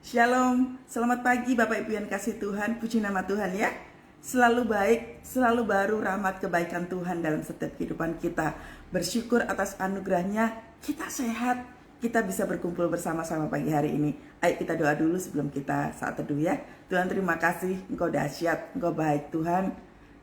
Shalom, selamat pagi Bapak Ibu yang kasih Tuhan, puji nama Tuhan ya. Selalu baik, selalu baru rahmat kebaikan Tuhan dalam setiap kehidupan kita. Bersyukur atas anugerahnya, kita sehat, kita bisa berkumpul bersama-sama pagi hari ini. Ayo kita doa dulu sebelum kita saat teduh ya. Tuhan terima kasih, Engkau dahsyat, Engkau baik Tuhan.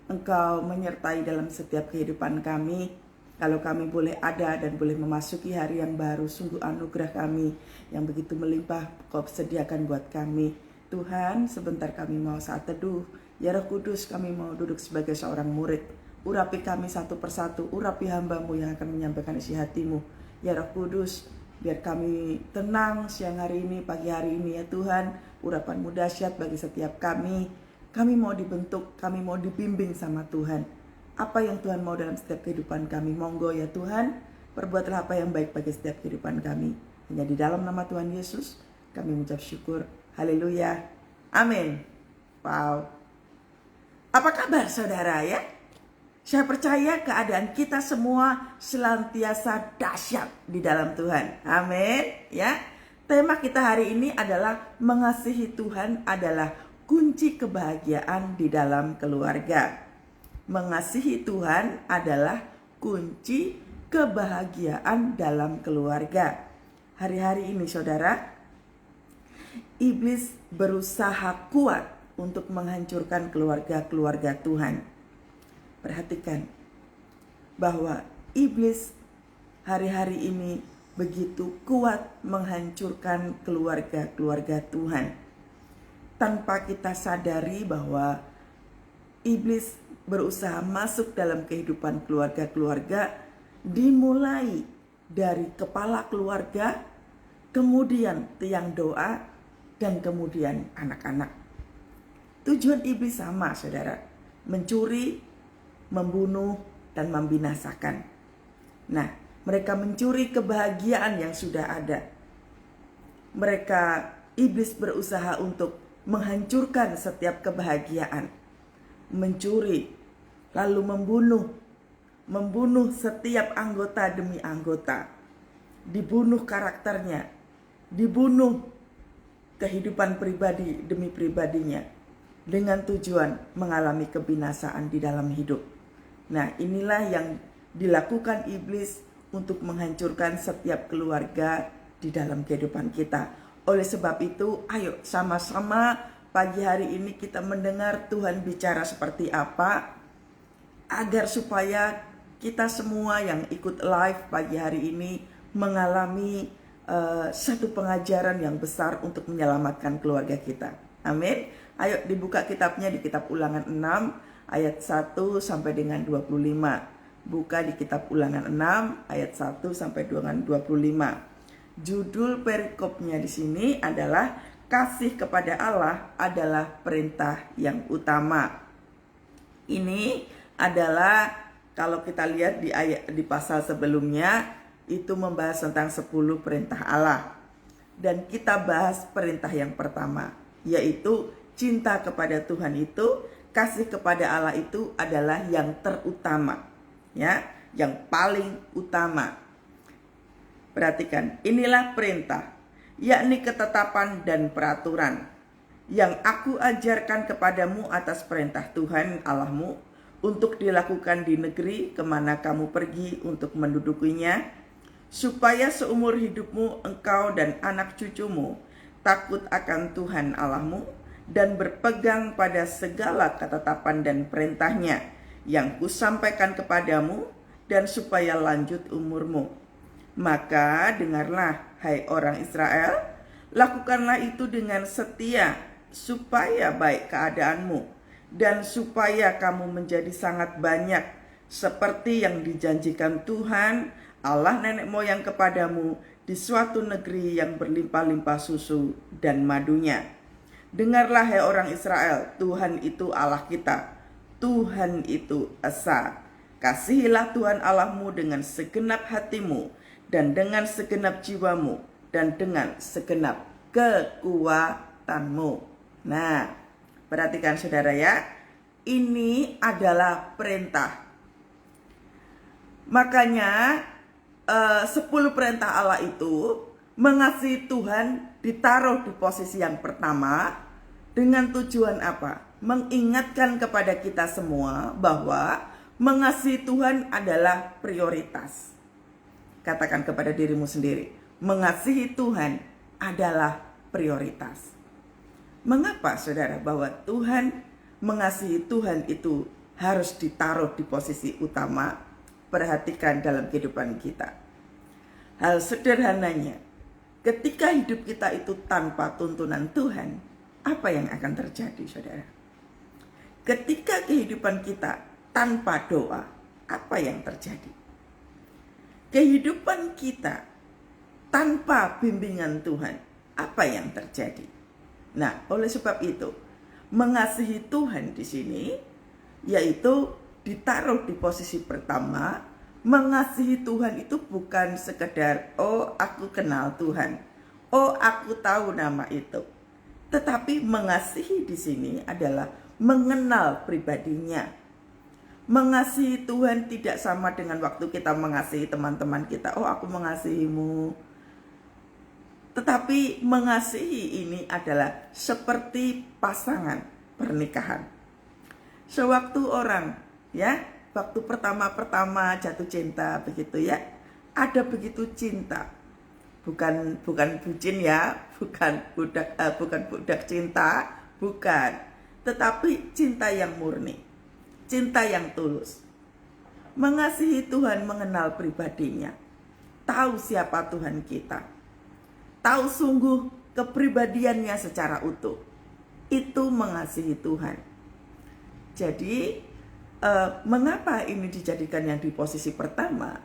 Engkau menyertai dalam setiap kehidupan kami. Kalau kami boleh ada dan boleh memasuki hari yang baru, sungguh anugerah kami yang begitu melimpah Kau sediakan buat kami. Tuhan, sebentar kami mau saat teduh. Ya Roh Kudus, kami mau duduk sebagai seorang murid. Urapi kami satu persatu, urapi hamba-Mu yang akan menyampaikan isi hati-Mu. Ya Roh Kudus, biar kami tenang siang hari ini, pagi hari ini ya Tuhan. Urapan-Mu dahsyat bagi setiap kami. Kami mau dibentuk, kami mau dibimbing sama Tuhan. Apa yang Tuhan mau dalam setiap kehidupan kami, monggo ya Tuhan, perbuatlah apa yang baik bagi setiap kehidupan kami. Hanya di dalam nama Tuhan Yesus kami mengucap syukur. Haleluya, amin. Wow, apa kabar saudara ya? Saya percaya keadaan kita semua senantiasa dahsyat di dalam Tuhan. Amin ya. Tema kita hari ini adalah mengasihi Tuhan adalah kunci kebahagiaan di dalam keluarga. Mengasihi Tuhan adalah kunci kebahagiaan dalam keluarga. Hari-hari ini saudara, iblis berusaha kuat untuk menghancurkan keluarga-keluarga Tuhan. Perhatikan bahwa iblis hari-hari ini begitu kuat menghancurkan keluarga-keluarga Tuhan. Tanpa kita sadari bahwa iblis berusaha masuk dalam kehidupan keluarga-keluarga, dimulai dari kepala keluarga, kemudian tiang doa, dan kemudian anak-anak. Tujuan iblis sama saudara, mencuri, membunuh, dan membinasakan. Nah, mereka mencuri kebahagiaan yang sudah ada. Iblis berusaha untuk menghancurkan setiap kebahagiaan. Mencuri, lalu membunuh setiap anggota demi anggota, dibunuh karakternya, dibunuh kehidupan pribadi demi pribadinya, dengan tujuan mengalami kebinasaan di dalam hidup. Nah, inilah yang dilakukan iblis untuk menghancurkan setiap keluarga di dalam kehidupan kita. Oleh sebab itu, ayo sama-sama pagi hari ini kita mendengar Tuhan bicara seperti apa, agar supaya kita semua yang ikut live pagi hari ini mengalami satu pengajaran yang besar untuk menyelamatkan keluarga kita. Amin. Ayo dibuka kitabnya di kitab Ulangan 6 ayat 1 sampai dengan 25. Buka di kitab Ulangan 6 ayat 1 sampai dengan 25. Judul perikopnya di sini adalah kasih kepada Allah adalah perintah yang utama. Ini adalah kalau kita lihat di pasal sebelumnya itu membahas tentang 10 perintah Allah. Dan kita bahas perintah yang pertama, yaitu cinta kepada Tuhan itu, kasih kepada Allah itu adalah yang terutama. Ya, yang paling utama. Perhatikan, inilah perintah, yakni ketetapan dan peraturan yang aku ajarkan kepadamu atas perintah Tuhan Allahmu untuk dilakukan di negeri kemana kamu pergi untuk mendudukinya, supaya seumur hidupmu engkau dan anak cucumu takut akan Tuhan Allahmu dan berpegang pada segala ketetapan dan perintahnya yang kusampaikan kepadamu, dan supaya lanjut umurmu. Maka dengarlah, hai orang Israel, lakukanlah itu dengan setia, supaya baik keadaanmu, dan supaya kamu menjadi sangat banyak, seperti yang dijanjikan Tuhan, Allah nenek moyang kepadamu, di suatu negeri yang berlimpah-limpah susu dan madunya. Dengarlah, hai orang Israel, Tuhan itu Allah kita, Tuhan itu Esa. Kasihilah Tuhan Allahmu dengan segenap hatimu, dan dengan segenap jiwamu, dan dengan segenap kekuatanmu. Nah, perhatikan saudara ya, ini adalah perintah. Makanya 10 perintah Allah itu Mengasihi Tuhan ditaruh di posisi yang pertama dengan tujuan apa? Mengingatkan kepada kita semua bahwa mengasihi Tuhan adalah prioritas. Katakan kepada dirimu sendiri, mengasihi Tuhan adalah prioritas. Mengapa saudara bahwa mengasihi Tuhan itu harus ditaruh di posisi utama? Perhatikan dalam kehidupan kita. Hal sederhananya, ketika hidup kita itu tanpa tuntunan Tuhan, apa yang akan terjadi saudara? Ketika kehidupan kita tanpa doa, apa yang terjadi? Kehidupan kita tanpa bimbingan Tuhan, apa yang terjadi? Nah, oleh sebab itu, mengasihi Tuhan di sini, yaitu ditaruh di posisi pertama. Mengasihi Tuhan itu bukan sekedar, oh aku kenal Tuhan, oh aku tahu nama itu. Tetapi mengasihi di sini adalah mengenal pribadinya. Mengasihi Tuhan tidak sama dengan waktu kita mengasihi teman-teman kita, oh aku mengasihimu. Tetapi mengasihi ini adalah seperti pasangan pernikahan. Sewaktu orang, waktu pertama-pertama jatuh cinta begitu ya, ada begitu cinta, bukan bucin ya, bukan budak cinta, bukan, tetapi cinta yang murni, cinta yang tulus. Mengasihi Tuhan mengenal pribadinya, tahu siapa Tuhan kita, tahu sungguh kepribadiannya secara utuh. Itu mengasihi Tuhan. Jadi mengapa ini dijadikan yang di posisi pertama?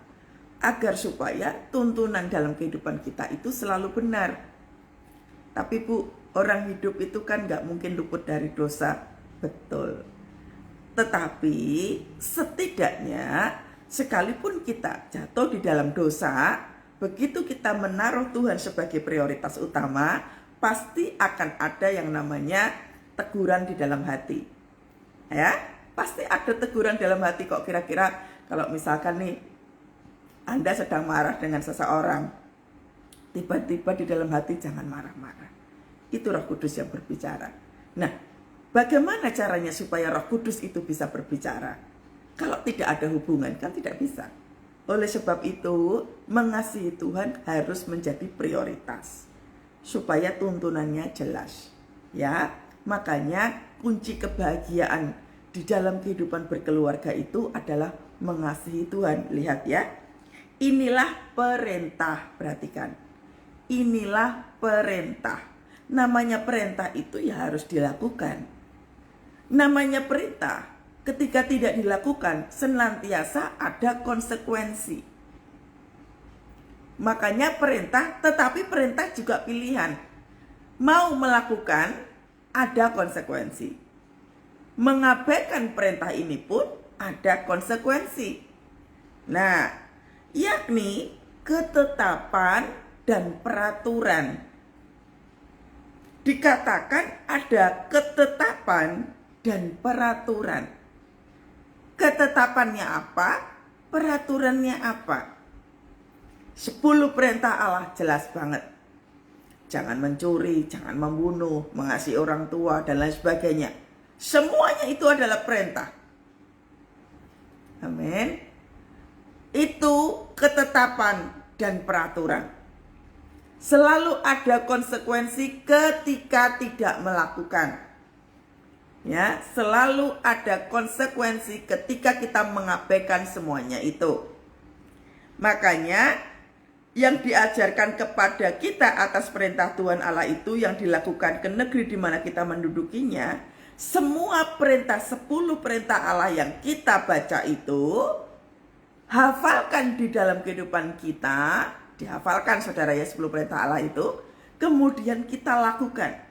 Agar supaya tuntunan dalam kehidupan kita itu selalu benar. Tapi Bu, orang hidup itu kan gak mungkin luput dari dosa. Betul. Tetapi setidaknya sekalipun kita jatuh di dalam dosa, begitu kita menaruh Tuhan sebagai prioritas utama, pasti akan ada yang namanya teguran di dalam hati. Ya? Pasti ada teguran dalam hati kok. Kira-kira kalau misalkan nih Anda sedang marah dengan seseorang, tiba-tiba di dalam hati jangan marah-marah. Itu Roh Kudus yang berbicara. Nah, bagaimana caranya supaya Roh Kudus itu bisa berbicara? Kalau tidak ada hubungan kan tidak bisa. Oleh sebab itu, mengasihi Tuhan harus menjadi prioritas supaya tuntunannya jelas. Ya, makanya kunci kebahagiaan di dalam kehidupan berkeluarga itu adalah mengasihi Tuhan. Lihat ya, inilah perintah, perhatikan. Inilah perintah. Namanya perintah itu ya harus dilakukan. Namanya perintah, ketika tidak dilakukan, senantiasa ada konsekuensi. Makanya perintah, tetapi perintah juga pilihan. Mau melakukan, ada konsekuensi. Mengabaikan perintah ini pun ada konsekuensi. Nah, yakni ketetapan dan peraturan. Dikatakan ada ketetapan dan peraturan. Ketetapannya apa? Peraturannya apa? 10 perintah Allah jelas banget. Jangan mencuri, jangan membunuh, mengasihi orang tua, dan lain sebagainya. Semuanya itu adalah perintah. Amin. Itu ketetapan dan peraturan. Selalu ada konsekuensi ketika tidak melakukan. Ya, selalu ada konsekuensi ketika kita mengabaikan semuanya itu. Makanya yang diajarkan kepada kita atas perintah Tuhan Allah itu yang dilakukan ke negeri di mana kita mendudukinya. Semua perintah, 10 perintah Allah yang kita baca itu, hafalkan di dalam kehidupan kita, dihafalkan saudara ya 10 perintah Allah itu, kemudian kita lakukan.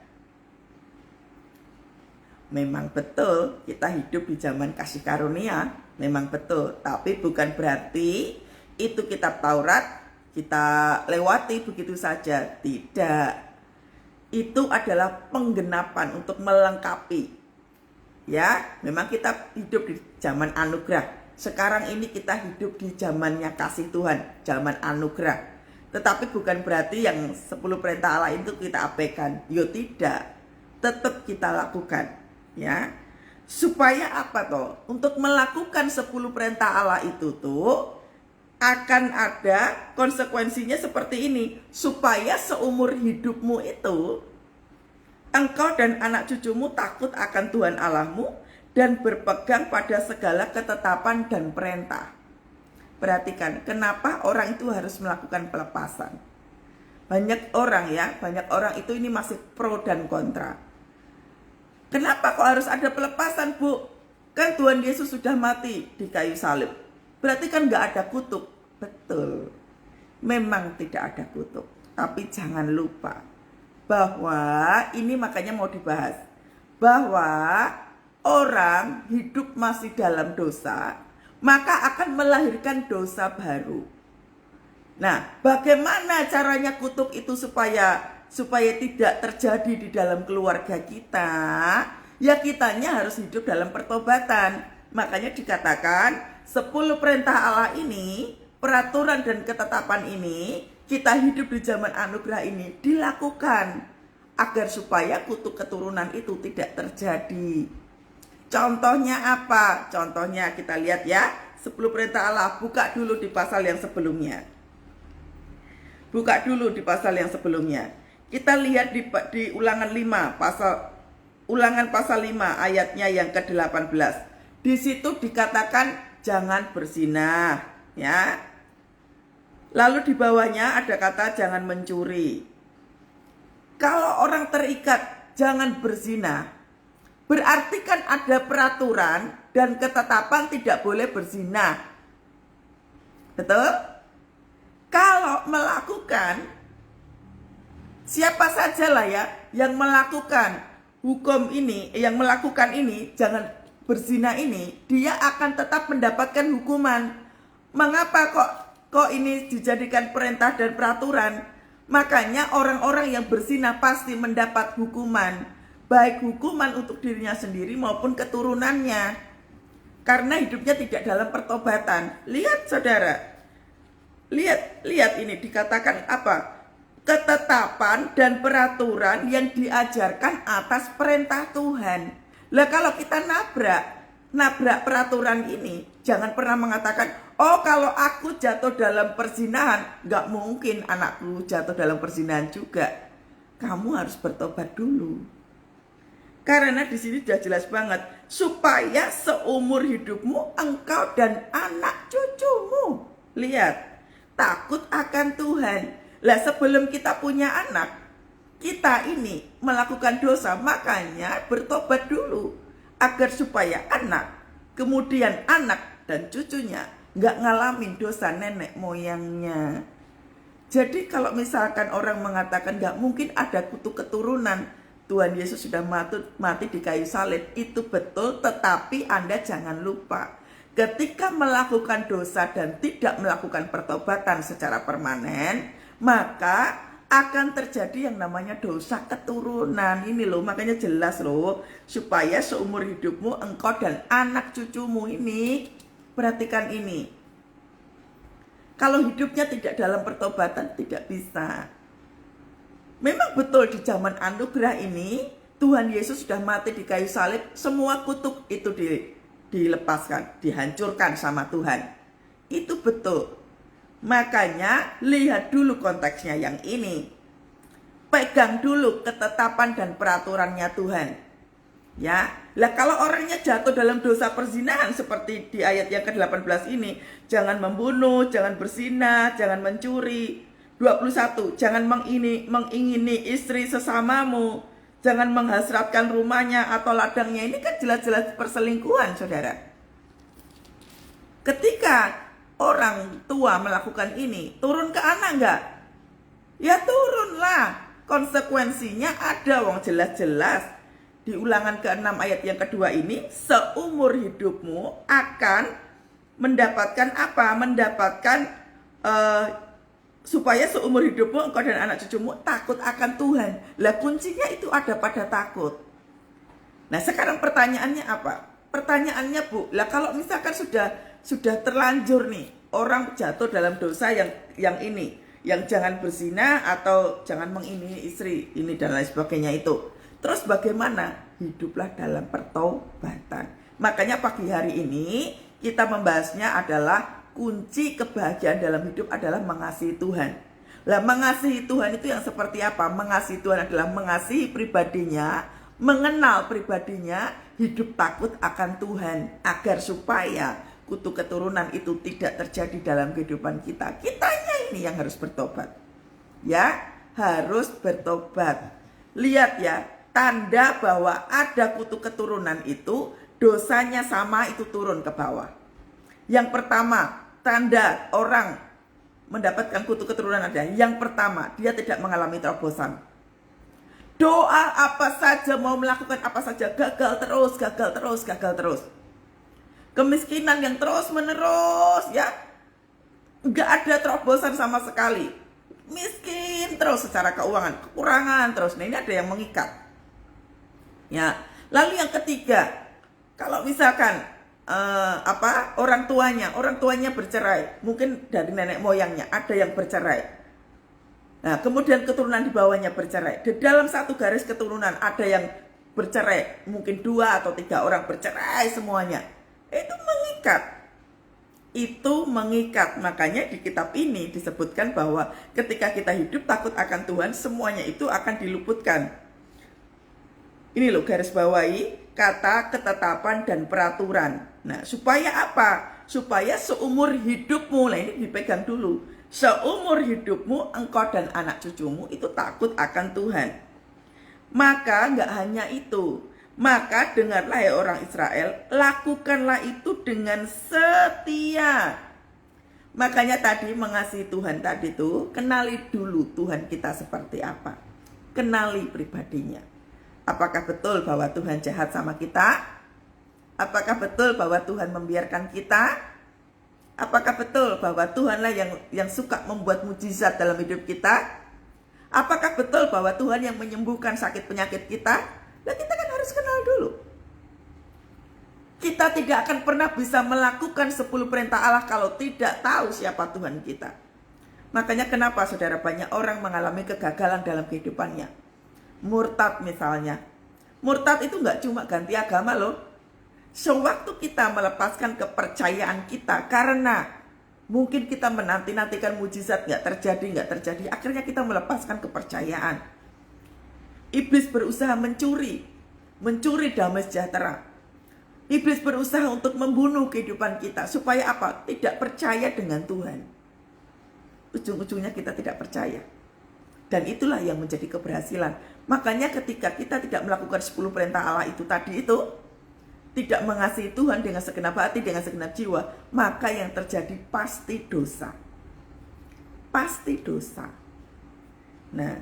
Memang betul kita hidup di zaman kasih karunia, memang betul, tapi bukan berarti itu kitab Taurat kita lewati begitu saja, tidak. Itu adalah penggenapan untuk melengkapi. Ya, memang kita hidup di zaman anugerah. Sekarang ini kita hidup di zamannya kasih Tuhan, zaman anugerah. Tetapi bukan berarti yang 10 perintah Allah itu kita abaikan. Yo tidak, tetap kita lakukan, ya. Supaya apa toh? Untuk melakukan 10 perintah Allah itu tuh akan ada konsekuensinya seperti ini, supaya seumur hidupmu itu engkau dan anak cucumu takut akan Tuhan Allahmu dan berpegang pada segala ketetapan dan perintah. Perhatikan, kenapa orang itu harus melakukan pelepasan. Banyak orang itu ini masih pro dan kontra. Kenapa kok harus ada pelepasan, Bu? Kan Tuhan Yesus sudah mati di kayu salib. Berarti kan gak ada kutuk. Betul, memang tidak ada kutuk. Tapi jangan lupa bahwa ini makanya mau dibahas, bahwa orang hidup masih dalam dosa, maka akan melahirkan dosa baru. Nah, bagaimana caranya kutuk itu supaya tidak terjadi di dalam keluarga kita? Ya kitanya harus hidup dalam pertobatan. Makanya dikatakan 10 perintah Allah ini, peraturan dan ketetapan ini, kita hidup di zaman anugerah ini dilakukan agar supaya kutuk keturunan itu tidak terjadi. Contohnya apa? Contohnya kita lihat ya, 10 perintah Allah. Buka dulu di pasal yang sebelumnya. Kita lihat di Ulangan 5, Ulangan pasal 5 ayatnya yang ke-18. Di situ dikatakan jangan berzina, ya. Lalu di bawahnya ada kata jangan mencuri. Kalau orang terikat jangan berzina, berarti kan ada peraturan dan ketetapan tidak boleh berzina. Betul? Kalau melakukan, siapa sajalah ya yang melakukan hukum ini, yang melakukan ini, jangan berzina ini, dia akan tetap mendapatkan hukuman. Mengapa kok ini dijadikan perintah dan peraturan? Makanya orang-orang yang berzina pasti mendapat hukuman, baik hukuman untuk dirinya sendiri maupun keturunannya, karena hidupnya tidak dalam pertobatan. Lihat saudara, lihat ini dikatakan apa? Ketetapan dan peraturan yang diajarkan atas perintah Tuhan. Lah kalau kita nabrak peraturan ini, jangan pernah mengatakan, oh kalau aku jatuh dalam perzinahan, nggak mungkin anakku jatuh dalam perzinahan juga. Kamu harus bertobat dulu. Karena di sini sudah jelas banget, supaya seumur hidupmu engkau dan anak cucumu, lihat, takut akan Tuhan. Lah sebelum kita punya anak, kita ini melakukan dosa, makanya bertobat dulu. Agar supaya anak, kemudian anak dan cucunya nggak ngalamin dosa nenek moyangnya. Jadi kalau misalkan orang mengatakan nggak mungkin ada kutuk keturunan, Tuhan Yesus sudah mati di kayu salib, itu betul, tetapi Anda jangan lupa, ketika melakukan dosa dan tidak melakukan pertobatan secara permanen, maka akan terjadi yang namanya dosa keturunan. Ini loh, makanya jelas loh, supaya seumur hidupmu engkau dan anak cucumu ini, perhatikan ini, kalau hidupnya tidak dalam pertobatan tidak bisa. Memang betul di zaman anugerah ini Tuhan Yesus sudah mati di kayu salib, semua kutuk itu dilepaskan, dihancurkan sama Tuhan. Itu betul. Makanya lihat dulu konteksnya yang ini. Pegang dulu ketetapan dan peraturannya Tuhan. Ya, lah kalau orangnya jatuh dalam dosa perzinahan seperti di ayat yang ke-18 ini, jangan membunuh, jangan berzina, jangan mencuri. 21, jangan mengingini istri sesamamu, jangan menghasratkan rumahnya atau ladangnya. Ini kan jelas-jelas perselingkuhan, saudara. Ketika orang tua melakukan ini, turun ke anak enggak? Ya turunlah. Konsekuensinya ada, wong jelas-jelas di Ulangan ke-6 ayat yang kedua ini, seumur hidupmu akan mendapatkan apa? Mendapatkan supaya seumur hidupmu engkau dan anak cucumu takut akan Tuhan. Lah kuncinya itu ada pada takut. Nah sekarang pertanyaannya apa? Pertanyaannya Bu, lah kalau misalkan sudah terlanjur nih, orang jatuh dalam dosa yang ini, yang jangan berzina atau jangan mengini istri ini dan lain sebagainya itu. Terus bagaimana? Hiduplah dalam pertobatan. Makanya pagi hari ini kita membahasnya adalah kunci kebahagiaan dalam hidup adalah mengasihi Tuhan. Lah mengasihi Tuhan itu yang seperti apa? Mengasihi Tuhan adalah mengasihi pribadinya, mengenal pribadinya, hidup takut akan Tuhan agar supaya kutu keturunan itu tidak terjadi dalam kehidupan kita. Kitanya ini yang harus bertobat. Ya, harus bertobat. Lihat ya, tanda bahwa ada kutu keturunan itu dosanya sama itu turun ke bawah. Yang pertama, tanda orang mendapatkan kutu keturunan ada. Yang pertama, dia tidak mengalami terobosan. Doa apa saja, mau melakukan apa saja, gagal terus, gagal terus, gagal terus. Kemiskinan yang terus menerus ya, nggak ada terobosan sama sekali. Miskin terus secara keuangan, kekurangan terus. Nah ini ada yang mengikat. Ya, lalu yang ketiga, kalau misalkan orang tuanya bercerai, mungkin dari nenek moyangnya ada yang bercerai. Nah, kemudian keturunan di bawahnya bercerai. Di dalam satu garis keturunan ada yang bercerai, mungkin 2 atau 3 orang bercerai semuanya. Itu mengikat. Makanya di kitab ini disebutkan bahwa ketika kita hidup takut akan Tuhan, semuanya itu akan diluputkan. Ini loh garis bawahi kata ketetapan dan peraturan. Nah, supaya apa? Supaya seumur hidupmu, nah ini dipegang dulu. Seumur hidupmu engkau dan anak cucumu itu takut akan Tuhan. Maka nggak hanya itu. Maka dengarlah ya orang Israel, lakukanlah itu dengan setia. Makanya tadi mengasihi Tuhan tadi tuh, kenali dulu Tuhan kita seperti apa. Kenali pribadinya. Apakah betul bahwa Tuhan jahat sama kita? Apakah betul bahwa Tuhan membiarkan kita? Apakah betul bahwa Tuhanlah yang suka membuat mujizat dalam hidup kita? Apakah betul bahwa Tuhan yang menyembuhkan sakit penyakit kita? Nah, kita kan harus kenal dulu. Kita tidak akan pernah bisa melakukan 10 perintah Allah kalau tidak tahu siapa Tuhan kita. Makanya kenapa saudara banyak orang mengalami kegagalan dalam kehidupannya. Murtad misalnya. Murtad itu nggak cuma ganti agama loh. Sewaktu kita melepaskan kepercayaan kita karena mungkin kita menanti-nantikan mujizat nggak terjadi, akhirnya kita melepaskan kepercayaan. Iblis berusaha mencuri damai sejahtera. Iblis berusaha untuk membunuh kehidupan kita. Supaya apa? Tidak percaya dengan Tuhan. Ujung-ujungnya kita tidak percaya. Dan itulah yang menjadi keberhasilan. Makanya ketika kita tidak melakukan 10 perintah Allah itu tadi itu, tidak mengasihi Tuhan dengan segenap hati, dengan segenap jiwa, maka yang terjadi pasti dosa. Pasti dosa. Nah,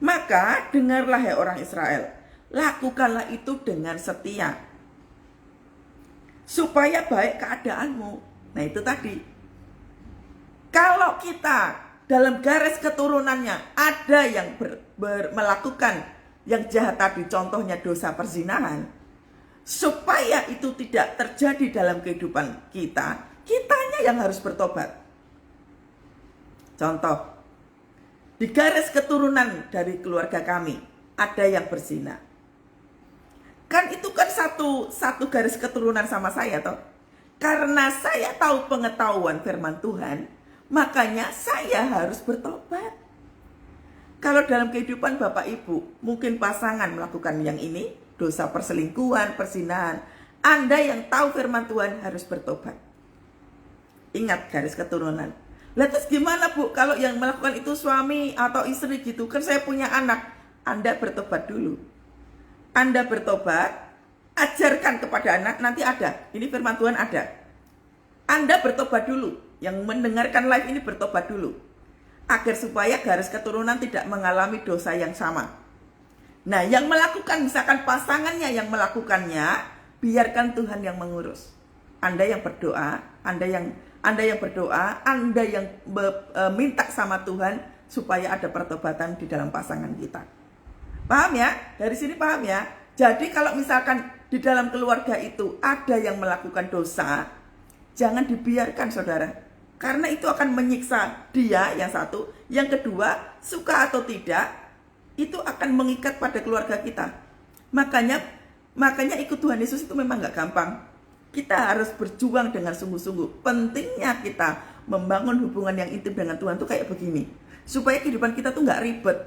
maka dengarlah ya orang Israel, lakukanlah itu dengan setia, supaya baik keadaanmu. Nah itu tadi. Kalau kita dalam garis keturunannya ada yang melakukan yang jahat tadi, contohnya dosa perzinahan, supaya itu tidak terjadi dalam kehidupan kita, kitanya yang harus bertobat. Contoh, di garis keturunan dari keluarga kami ada yang berzina. Kan itu kan satu garis keturunan sama saya toh. Karena saya tahu pengetahuan firman Tuhan, makanya saya harus bertobat. Kalau dalam kehidupan Bapak Ibu, mungkin pasangan melakukan yang ini, dosa perselingkuhan, perzinahan, Anda yang tahu firman Tuhan harus bertobat. Ingat garis keturunan. Lah terus gimana Bu, kalau yang melakukan itu suami atau istri gitu, kan saya punya anak. Anda bertobat dulu. Anda bertobat, ajarkan kepada anak, nanti ada. Ini firman Tuhan ada. Anda bertobat dulu. Yang mendengarkan live ini bertobat dulu. Agar supaya garis keturunan tidak mengalami dosa yang sama. Nah yang melakukan, misalkan pasangannya yang melakukannya, biarkan Tuhan yang mengurus. Anda yang berdoa, Anda yang minta sama Tuhan supaya ada pertobatan di dalam pasangan kita. Paham ya? Dari sini paham ya? Jadi kalau misalkan di dalam keluarga itu ada yang melakukan dosa, jangan dibiarkan saudara. Karena itu akan menyiksa dia, yang satu. Yang kedua, suka atau tidak, itu akan mengikat pada keluarga kita. Makanya ikut Tuhan Yesus itu memang gak gampang. Kita harus berjuang dengan sungguh-sungguh. Pentingnya kita membangun hubungan yang intim dengan Tuhan tuh kayak begini. Supaya kehidupan kita tuh gak ribet.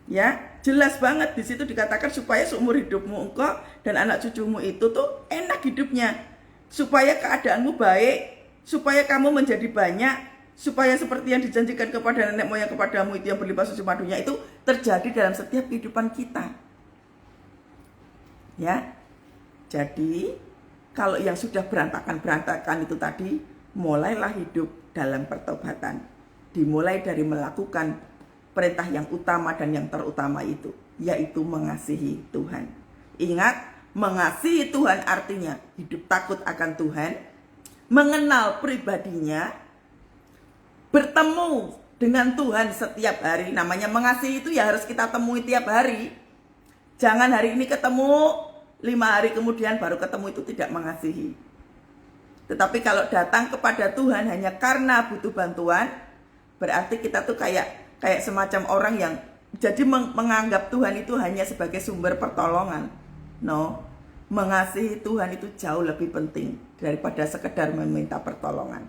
Ya, jelas banget di situ dikatakan supaya seumur hidupmu engkau dan anak cucumu itu tuh enak hidupnya. Supaya keadaanmu baik, supaya kamu menjadi banyak, supaya seperti yang dijanjikan kepada nenek moyang kepadamu itu yang berlimpah susu madunya itu terjadi dalam setiap kehidupan kita. Ya, jadi kalau yang sudah berantakan itu tadi, mulailah hidup dalam pertobatan. Dimulai dari melakukan perintah yang utama dan yang terutama itu, yaitu mengasihi Tuhan. Ingat, mengasihi Tuhan artinya hidup takut akan Tuhan, mengenal pribadinya, bertemu dengan Tuhan setiap hari. Namanya mengasihi itu ya harus kita temui tiap hari. Jangan hari ini ketemu, 5 hari kemudian baru ketemu, itu tidak mengasihi. Tetapi kalau datang kepada Tuhan hanya karena butuh bantuan, berarti kita tuh kayak semacam orang yang jadi menganggap Tuhan itu hanya sebagai sumber pertolongan. No, mengasihi Tuhan itu jauh lebih penting daripada sekedar meminta pertolongan.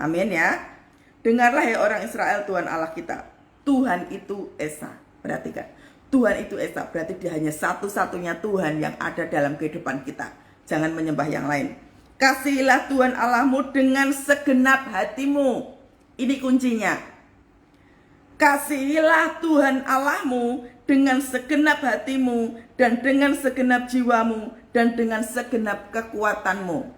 Amin ya. Dengarlah ya orang Israel, Tuhan Allah kita, Tuhan itu Esa. Perhatikan, Tuhan itu Esa, berarti dia hanya satu-satunya Tuhan yang ada dalam kehidupan kita. Jangan menyembah yang lain. Kasihilah Tuhan Allahmu dengan segenap hatimu. Ini kuncinya. Kasihilah Tuhan Allahmu dengan segenap hatimu, dan dengan segenap jiwamu, dan dengan segenap kekuatanmu.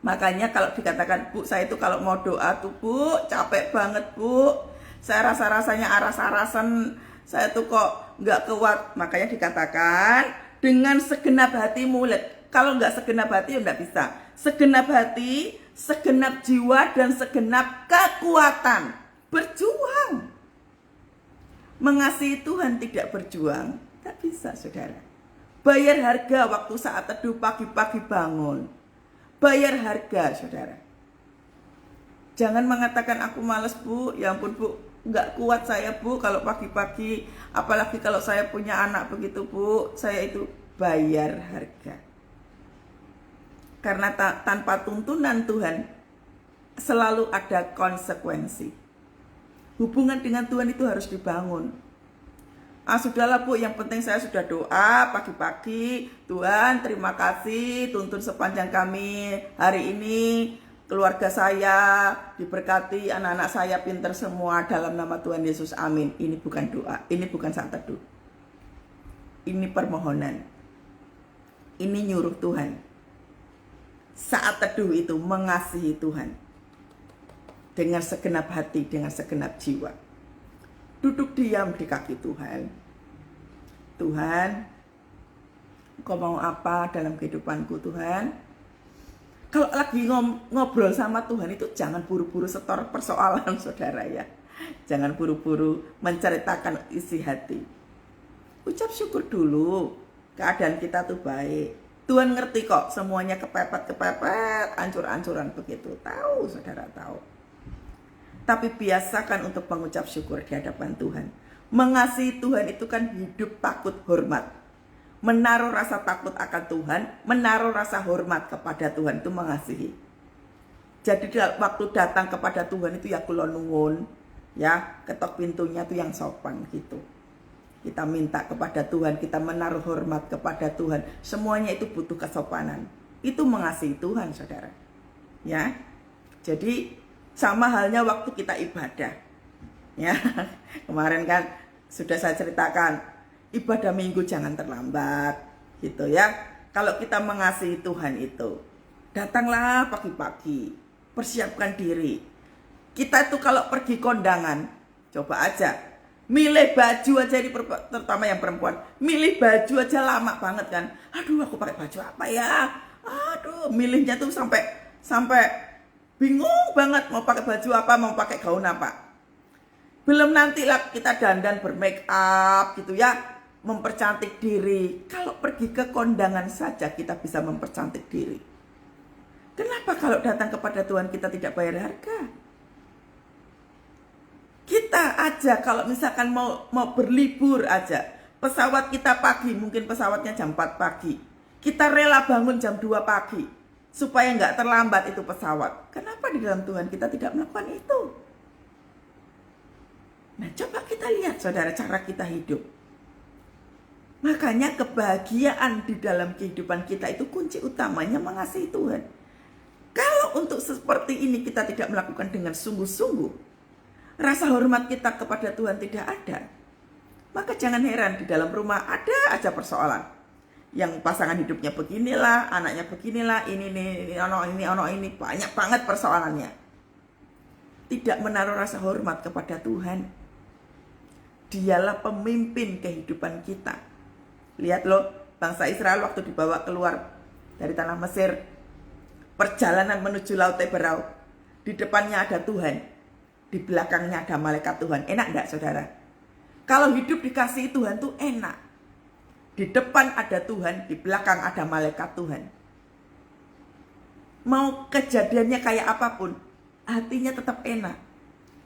Makanya kalau dikatakan, Bu, saya itu kalau mau doa tuh, Bu, capek banget, Bu. Saya rasa-rasanya aras-arasan, saya tuh kok nggak kuat. Makanya dikatakan dengan segenap hatimu. Kalau nggak segenap hati ya nggak bisa. Segenap hati, segenap jiwa, dan segenap kekuatan. Berjuang. Mengasihi Tuhan tidak berjuang, tak bisa, saudara. Bayar harga waktu saat teduh pagi-pagi bangun. Bayar harga, saudara. Jangan mengatakan aku malas, Bu. Ya ampun, Bu, nggak kuat saya, Bu, kalau pagi-pagi. Apalagi kalau saya punya anak begitu, Bu. Saya itu bayar harga. Karena tanpa tuntunan Tuhan selalu ada konsekuensi. Hubungan dengan Tuhan itu harus dibangun. Sudahlah, Bu, yang penting saya sudah doa pagi-pagi. Tuhan, terima kasih, tuntun sepanjang kami hari ini. Keluarga saya diberkati, anak-anak saya pintar semua dalam nama Tuhan Yesus, amin. Ini bukan doa, ini bukan saat teduh. Ini permohonan. Ini nyuruh Tuhan. Saat teduh itu mengasihi Tuhan dengan segenap hati, dengan segenap jiwa. Duduk diam di kaki Tuhan. Tuhan, Engkau mau apa dalam kehidupanku, Tuhan? Kalau lagi ngobrol sama Tuhan itu jangan buru-buru setor persoalan, saudara ya. Jangan buru-buru menceritakan isi hati. Ucap syukur dulu, keadaan kita tuh baik. Tuhan ngerti kok, semuanya kepepet, ancur-ancuran begitu. Tahu, saudara tahu. Tapi biasakan untuk mengucap syukur di hadapan Tuhan. Mengasihi Tuhan itu kan hidup takut hormat. Menaruh rasa takut akan Tuhan, menaruh rasa hormat kepada Tuhan, itu mengasihi. Jadi waktu datang kepada Tuhan itu ya kula nuwun, ya ketok pintunya itu yang sopan gitu. Kita minta kepada Tuhan, kita menaruh hormat kepada Tuhan. Semuanya itu butuh kesopanan. Itu mengasihi Tuhan, saudara. Ya, jadi sama halnya waktu kita ibadah. Ya, kemarin kan sudah saya ceritakan, ibadah minggu jangan terlambat, gitu ya. Kalau kita mengasihi Tuhan itu, datanglah pagi-pagi, persiapkan diri. Kita itu kalau pergi kondangan, coba aja, milih baju aja, ini terutama yang perempuan, milih baju aja lama banget kan. Aduh, aku pakai baju apa ya? Aduh, milihnya tuh sampai bingung banget mau pakai baju apa, mau pakai gaun apa. Belum nantilah kita dandan bermake up gitu ya, mempercantik diri. Kalau pergi ke kondangan saja kita bisa mempercantik diri. Kenapa kalau datang kepada Tuhan kita tidak bayar harga? Kita aja kalau misalkan mau berlibur aja, pesawat kita pagi, mungkin pesawatnya jam 4 pagi. Kita rela bangun jam 2 pagi supaya nggak terlambat itu pesawat. Kenapa di dalam Tuhan kita tidak melakukan itu? Nah, coba kita lihat saudara cara kita hidup. Makanya kebahagiaan di dalam kehidupan kita itu kunci utamanya mengasihi Tuhan. Kalau untuk seperti ini kita tidak melakukan dengan sungguh-sungguh, rasa hormat kita kepada Tuhan tidak ada, maka jangan heran di dalam rumah ada aja persoalan. Yang pasangan hidupnya beginilah, anaknya beginilah, ini, banyak banget persoalannya. Tidak menaruh rasa hormat kepada Tuhan. Dialah pemimpin kehidupan kita. Lihat loh, bangsa Israel waktu dibawa keluar dari tanah Mesir, perjalanan menuju Laut Teberau, di depannya ada Tuhan, di belakangnya ada malaikat Tuhan. Enak enggak saudara? Kalau hidup dikasihi Tuhan tuh enak. Di depan ada Tuhan, di belakang ada malaikat Tuhan. Mau kejadiannya kayak apapun, hatinya tetap enak.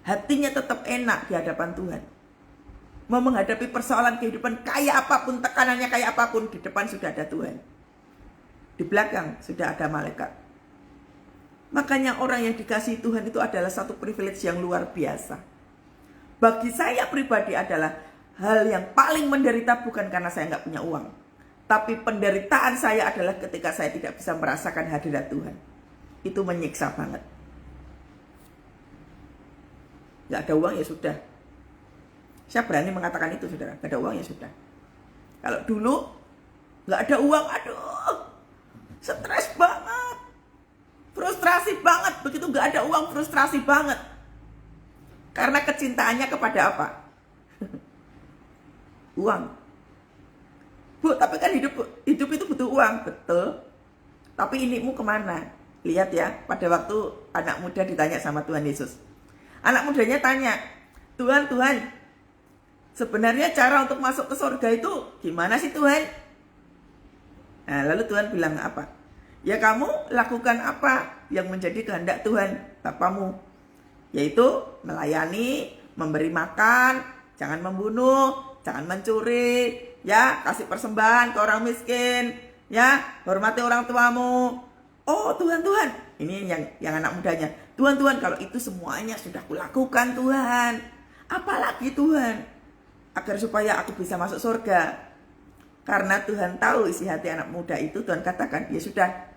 Hatinya tetap enak di hadapan Tuhan. Mau menghadapi persoalan kehidupan kayak apapun, tekanannya kayak apapun, di depan sudah ada Tuhan. Di belakang sudah ada malaikat. Makanya orang yang dikasihi Tuhan itu adalah satu privilege yang luar biasa. Bagi saya pribadi adalah hal yang paling menderita bukan karena saya nggak punya uang. Tapi penderitaan saya adalah ketika saya tidak bisa merasakan hadirat Tuhan. Itu menyiksa banget. Nggak ada uang ya sudah. Saya berani mengatakan itu saudara. Nggak ada uang ya sudah. Kalau dulu nggak ada uang, aduh, stres banget. Frustrasi banget. Begitu nggak ada uang, frustrasi banget. Karena kecintaannya kepada apa? Uang. Bu, tapi kan hidup itu butuh uang. Betul. Tapi inimu kemana? Lihat ya, pada waktu anak muda ditanya sama Tuhan Yesus. Anak mudanya tanya, Tuhan, sebenarnya cara untuk masuk ke surga itu gimana sih Tuhan? Nah, lalu Tuhan bilang apa? Ya kamu lakukan apa yang menjadi kehendak Tuhan Bapamu. Yaitu melayani, memberi makan, jangan membunuh, jangan mencuri, ya, kasih persembahan ke orang miskin, ya, hormati orang tuamu. Oh Tuhan, ini yang anak mudanya. Tuhan, kalau itu semuanya sudah kulakukan Tuhan. Apalagi Tuhan, agar supaya aku bisa masuk surga. Karena Tuhan tahu isi hati anak muda itu, Tuhan katakan, ya sudah,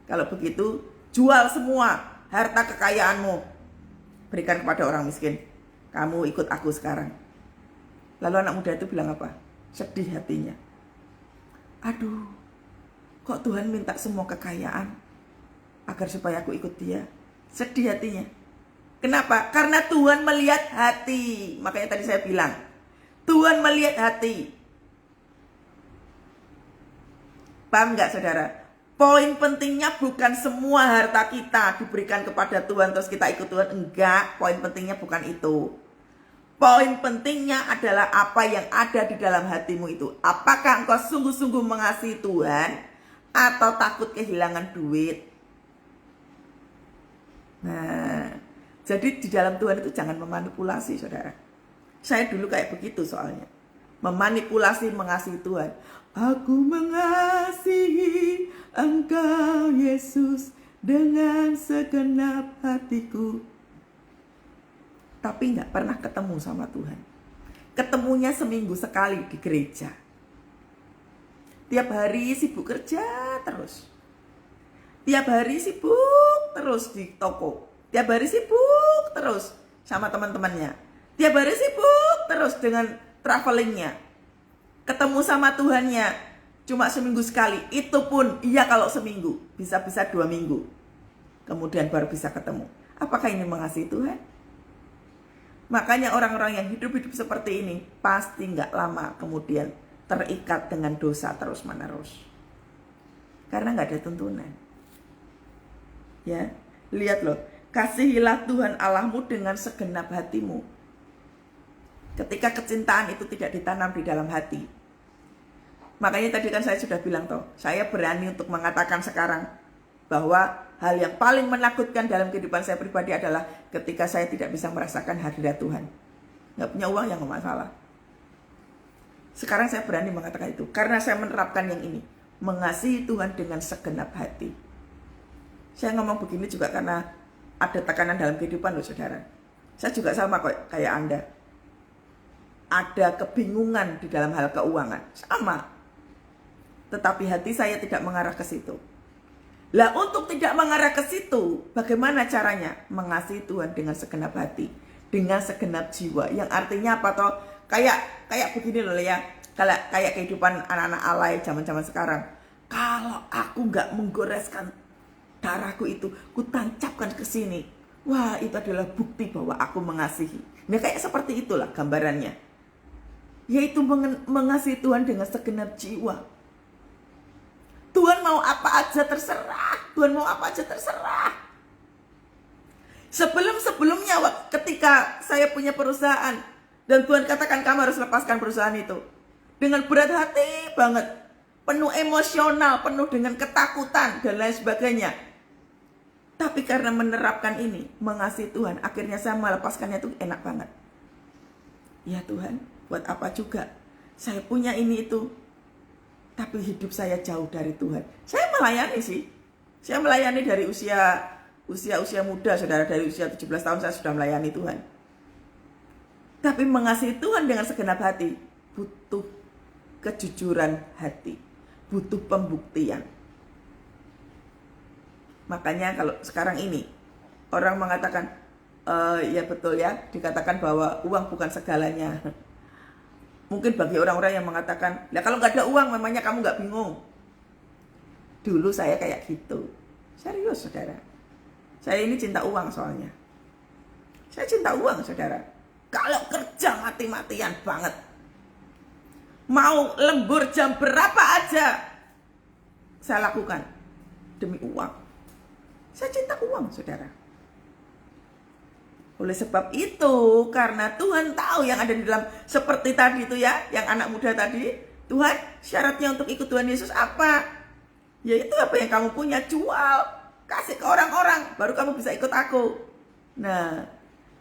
kalau begitu jual semua harta kekayaanmu, berikan kepada orang miskin. Kamu ikut aku sekarang. Lalu anak muda itu bilang apa? Sedih hatinya. Aduh, kok Tuhan minta semua kekayaan agar supaya aku ikut dia? Sedih hatinya. Kenapa? Karena Tuhan melihat hati. Makanya tadi saya bilang, Tuhan melihat hati. Paham nggak saudara? Poin pentingnya bukan semua harta kita diberikan kepada Tuhan terus kita ikut Tuhan. Enggak, poin pentingnya bukan itu. Poin pentingnya adalah apa yang ada di dalam hatimu itu. Apakah engkau sungguh-sungguh mengasihi Tuhan atau takut kehilangan duit? Nah, jadi di dalam Tuhan itu jangan memanipulasi saudara. Saya dulu kayak begitu soalnya. Memanipulasi mengasihi Tuhan. Aku mengasihi Engkau Yesus dengan segenap hatiku. Tapi gak pernah ketemu sama Tuhan. Ketemunya seminggu sekali di gereja. Tiap hari sibuk kerja terus. Tiap hari sibuk terus di toko. Tiap hari sibuk terus sama teman-temannya. Tiap hari sibuk terus dengan travelingnya. Ketemu sama Tuhannya cuma seminggu sekali. Itu pun iya kalau seminggu. Bisa-bisa 2 minggu. Kemudian baru bisa ketemu. Apakah ini mengasihi Tuhan? Makanya orang-orang yang hidup-hidup seperti ini pasti gak lama kemudian terikat dengan dosa terus-menerus. Karena gak ada tuntunan. Ya, lihat loh. Kasihilah Tuhan Allahmu dengan segenap hatimu. Ketika kecintaan itu tidak ditanam di dalam hati. Makanya tadi kan saya sudah bilang toh, saya berani untuk mengatakan sekarang bahwa hal yang paling menakutkan dalam kehidupan saya pribadi adalah ketika saya tidak bisa merasakan hadirat Tuhan. Nggak punya uang yang nggak masalah. Sekarang saya berani mengatakan itu karena saya menerapkan yang ini, mengasihi Tuhan dengan segenap hati. Saya ngomong begini juga karena ada tekanan dalam kehidupan loh saudara. Saya juga sama kok kayak Anda. Ada kebingungan di dalam hal keuangan, sama. Tetapi hati saya tidak mengarah ke situ. Lah untuk tidak mengarah ke situ, bagaimana caranya? Mengasihi Tuhan dengan segenap hati, dengan segenap jiwa. Yang artinya apa toh? Kayak begini loh ya. Kayak kehidupan anak-anak alay zaman-zaman sekarang. Kalau aku nggak menggoreskan darahku itu, ku tancapkan ke sini. Wah, itu adalah bukti bahwa aku mengasihi. Nah, kayak seperti itulah gambarannya. Yaitu mengasihi Tuhan dengan segenap jiwa. Tuhan mau apa aja terserah. Tuhan mau apa aja terserah. Sebelumnya ketika saya punya perusahaan dan Tuhan katakan kamu harus lepaskan perusahaan itu, dengan berat hati banget, penuh emosional, penuh dengan ketakutan dan lain sebagainya. Tapi karena menerapkan ini, mengasihi Tuhan, akhirnya saya melepaskannya itu enak banget. Ya Tuhan, buat apa juga? Saya punya ini itu, tapi hidup saya jauh dari Tuhan. Saya melayani sih. Saya melayani dari usia muda, saudara. Dari usia 17 tahun saya sudah melayani Tuhan. Tapi mengasihi Tuhan dengan segenap hati butuh kejujuran hati, butuh pembuktian. Makanya kalau sekarang ini orang mengatakan, ya betul ya, dikatakan bahwa uang bukan segalanya. Mungkin bagi orang-orang yang mengatakan, ya kalau nggak ada uang memangnya kamu nggak bingung. Dulu saya kayak gitu. Serius saudara. Saya ini cinta uang soalnya. Saya cinta uang saudara. Kalau kerja mati-matian banget. Mau lembur jam berapa aja saya lakukan demi uang. Saya cinta uang, saudara. Oleh sebab itu, karena Tuhan tahu yang ada di dalam, seperti tadi itu ya, yang anak muda tadi, Tuhan syaratnya untuk ikut Tuhan Yesus apa? Yaitu apa yang kamu punya, jual, kasih ke orang-orang, baru kamu bisa ikut aku. Nah,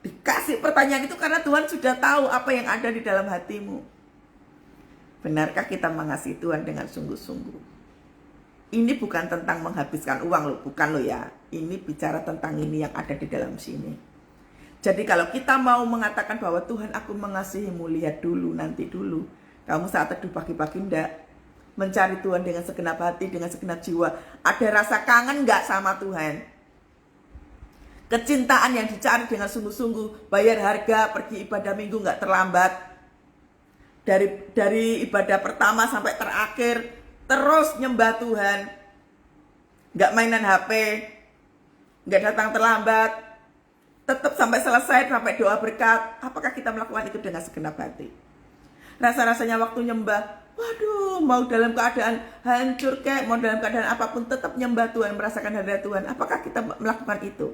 dikasih pertanyaan itu karena Tuhan sudah tahu apa yang ada di dalam hatimu. Benarkah kita mengasihi Tuhan dengan sungguh-sungguh? Ini bukan tentang menghabiskan uang loh, bukan loh ya. Ini bicara tentang ini yang ada di dalam sini. Jadi kalau kita mau mengatakan bahwa Tuhan aku mengasihimu, lihat dulu, nanti dulu. Kamu saat teduh pagi-pagi enggak? Mencari Tuhan dengan segenap hati, dengan segenap jiwa. Ada rasa kangen enggak sama Tuhan? Kecintaan yang dicari dengan sungguh-sungguh. Bayar harga, pergi ibadah minggu enggak terlambat. Dari ibadah pertama sampai terakhir, terus nyembah Tuhan, nggak mainan HP, nggak datang terlambat, tetap sampai selesai, sampai doa berkat. Apakah kita melakukan itu dengan segenap hati? Rasa-rasanya waktu nyembah, waduh, mau dalam keadaan hancur kayak, mau dalam keadaan apapun, tetap nyembah Tuhan, merasakan hadirat Tuhan. Apakah kita melakukan itu?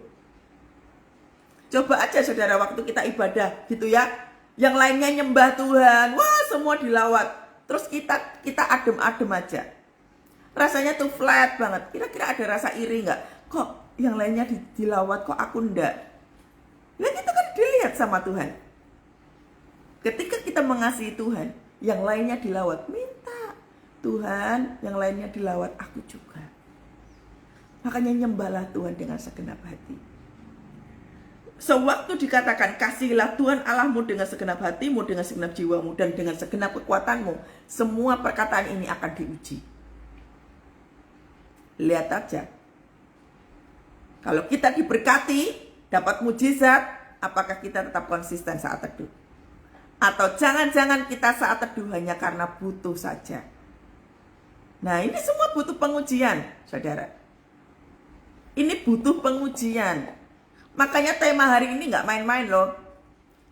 Coba aja saudara, waktu kita ibadah gitu ya, yang lainnya nyembah Tuhan, wah semua dilawat. Terus kita adem-adem aja. Rasanya tuh flat banget. Kira-kira ada rasa iri nggak? Kok yang lainnya dilawat, kok aku enggak? Nah itu kan dilihat sama Tuhan. Ketika kita mengasihi Tuhan, yang lainnya dilawat, minta Tuhan, yang lainnya dilawat, aku juga. Makanya nyembahlah Tuhan dengan segenap hati. Sewaktu dikatakan kasihilah Tuhan Allahmu dengan segenap hatimu, dengan segenap jiwamu, dan dengan segenap kekuatanmu, semua perkataan ini akan diuji. Lihat aja. Kalau kita diberkati, dapat mujizat, apakah kita tetap konsisten saat teduh? Atau jangan-jangan kita saat teduh hanya karena butuh saja. Nah ini semua butuh pengujian, saudara. Ini butuh pengujian. Makanya tema hari ini nggak main-main loh.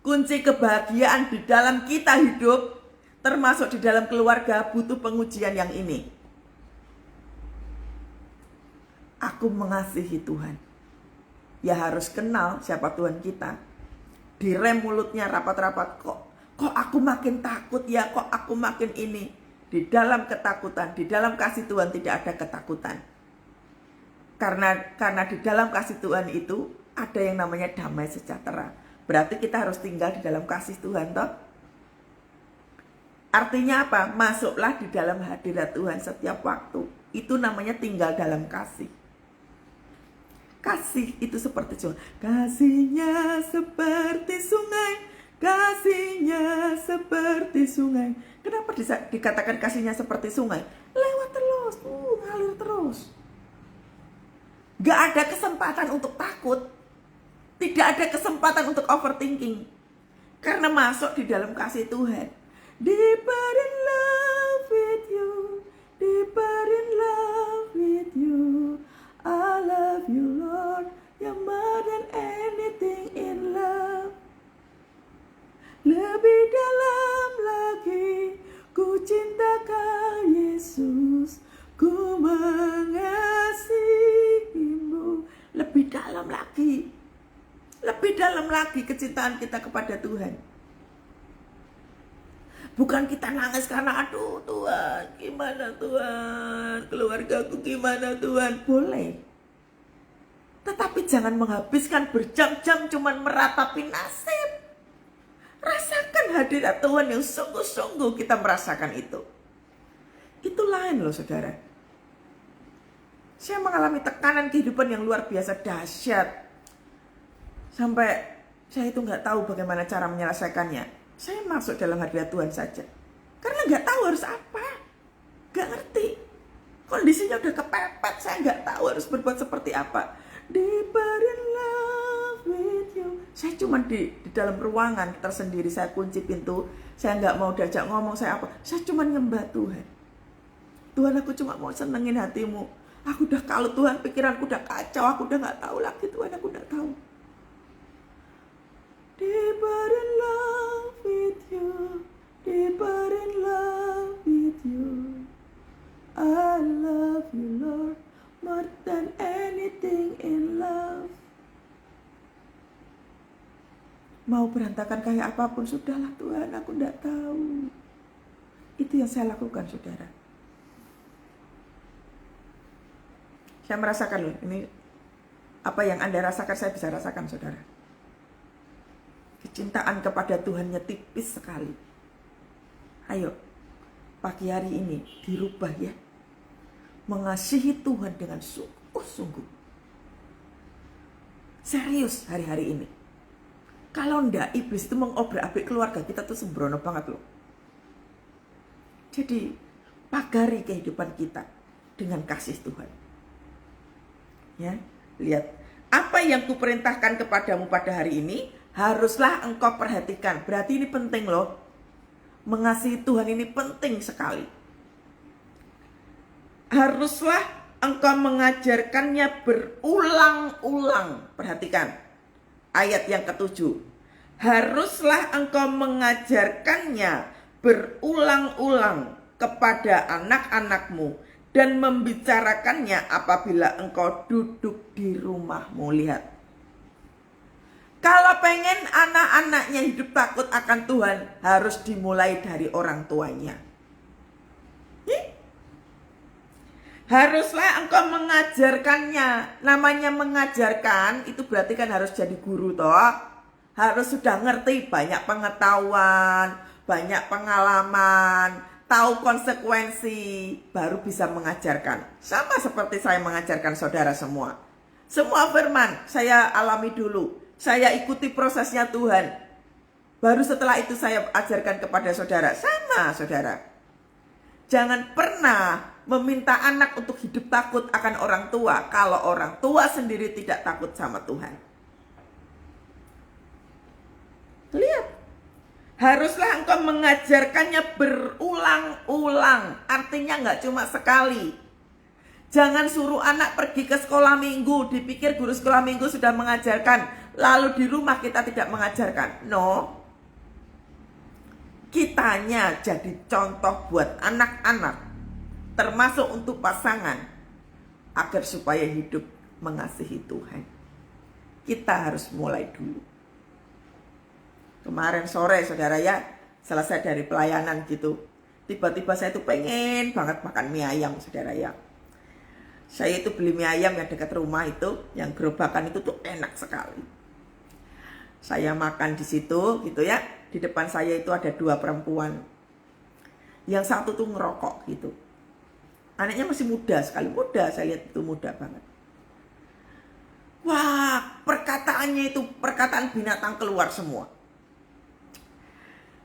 Kunci kebahagiaan di dalam kita hidup, termasuk di dalam keluarga, butuh pengujian yang ini. Aku mengasihi Tuhan. Ya harus kenal siapa Tuhan kita. Direm mulutnya rapat-rapat. Kok aku makin takut ya, kok aku makin ini. Di dalam ketakutan, di dalam kasih Tuhan tidak ada ketakutan. Karena di dalam kasih Tuhan itu ada yang namanya damai sejahtera. Berarti kita harus tinggal di dalam kasih Tuhan toh. Artinya apa? Masuklah di dalam hadirat Tuhan setiap waktu. Itu namanya tinggal dalam kasih. Kasih itu seperti sungai. Kasihnya seperti sungai. Kasihnya seperti sungai. Kenapa dikatakan kasihnya seperti sungai? Lewat terus, ngalir terus. Gak ada kesempatan untuk takut. Tidak ada kesempatan untuk overthinking. Karena masuk di dalam kasih Tuhan. Deeper in love with you. Deeper in love with you. I love you Lord. You're more than anything in love. Lebih dalam lagi ku cinta Kau Yesus. Ku mengasihimu. Lebih dalam lagi. Lebih dalam lagi kecintaan kita kepada Tuhan. Bukan kita nangis karena aduh Tuhan, gimana Tuhan, keluargaku gimana Tuhan. Boleh. Tetapi jangan menghabiskan berjam-jam cuman meratapi nasib. Rasakan hadirat Tuhan yang sungguh-sungguh kita merasakan itu. Itu lain loh saudara. Saya mengalami tekanan kehidupan yang luar biasa dahsyat. Sampai saya itu gak tahu bagaimana cara menyelesaikannya. Saya masuk dalam hadirat Tuhan saja. Karena gak tahu harus apa. Gak ngerti. Kondisinya udah kepepet. Saya gak tahu harus berbuat seperti apa. Deeper in love with you. Saya cuma di dalam ruangan tersendiri. Saya kunci pintu. Saya gak mau diajak ngomong. Saya cuma nyembah Tuhan. Tuhan, aku cuma mau senengin hatimu. Aku udah kalau Tuhan, pikiranku udah kacau. Aku udah gak tahu lagi Tuhan. Aku udah tahu. Deeper in love with you, deeper in love with you. I love you Lord, more than anything in love. Mau berantakan kayak apapun, sudahlah Tuhan, aku tidak tahu. Itu yang saya lakukan saudara. Saya merasakan loh, ini apa yang Anda rasakan saya bisa rasakan saudara. Kecintaan kepada Tuhannya tipis sekali. Ayo, pagi hari ini dirubah ya. Mengasihi Tuhan dengan sungguh-sungguh. Serius hari-hari ini. Kalau enggak, iblis itu mengobrak-abrik keluarga kita tuh sembrono banget loh. Jadi, pagari kehidupan kita dengan kasih Tuhan. Ya, lihat. Apa yang kuperintahkan kepadamu pada hari ini, haruslah engkau perhatikan. Berarti ini penting loh. Mengasihi Tuhan ini penting sekali. Haruslah engkau mengajarkannya berulang-ulang. Perhatikan ayat yang ke-7. Haruslah engkau mengajarkannya berulang-ulang kepada anak-anakmu dan membicarakannya apabila engkau duduk di rumahmu. Lihat. Kalau pengen anak-anaknya hidup takut akan Tuhan, harus dimulai dari orang tuanya. Haruslah engkau mengajarkannya. Namanya mengajarkan, itu berarti kan harus jadi guru toh. Harus sudah ngerti, banyak pengetahuan, banyak pengalaman, tahu konsekuensi, baru bisa mengajarkan. Sama seperti saya mengajarkan saudara semua. Semua firman saya alami dulu. Saya ikuti prosesnya Tuhan. Baru setelah itu saya ajarkan kepada saudara. Sama saudara. Jangan pernah meminta anak untuk hidup takut akan orang tua kalau orang tua sendiri tidak takut sama Tuhan. Lihat. Haruslah engkau mengajarkannya berulang-ulang. Artinya nggak cuma sekali. Jangan suruh anak pergi ke sekolah minggu, dipikir guru sekolah minggu sudah mengajarkan, lalu di rumah kita tidak mengajarkan. No. Kitanya jadi contoh buat anak-anak, termasuk untuk pasangan, agar supaya hidup mengasihi Tuhan. Kita harus mulai dulu. Kemarin sore saudara ya, selesai dari pelayanan gitu, tiba-tiba saya tuh pengen banget makan mie ayam saudara ya. Saya itu beli mie ayam yang dekat rumah itu, yang gerobakan itu tuh enak sekali. Saya makan di situ gitu ya. Di depan saya itu ada 2 perempuan. Yang satu tuh ngerokok gitu. Anaknya masih muda sekali, muda, saya lihat itu muda banget. Wah, perkataannya itu perkataan binatang keluar semua.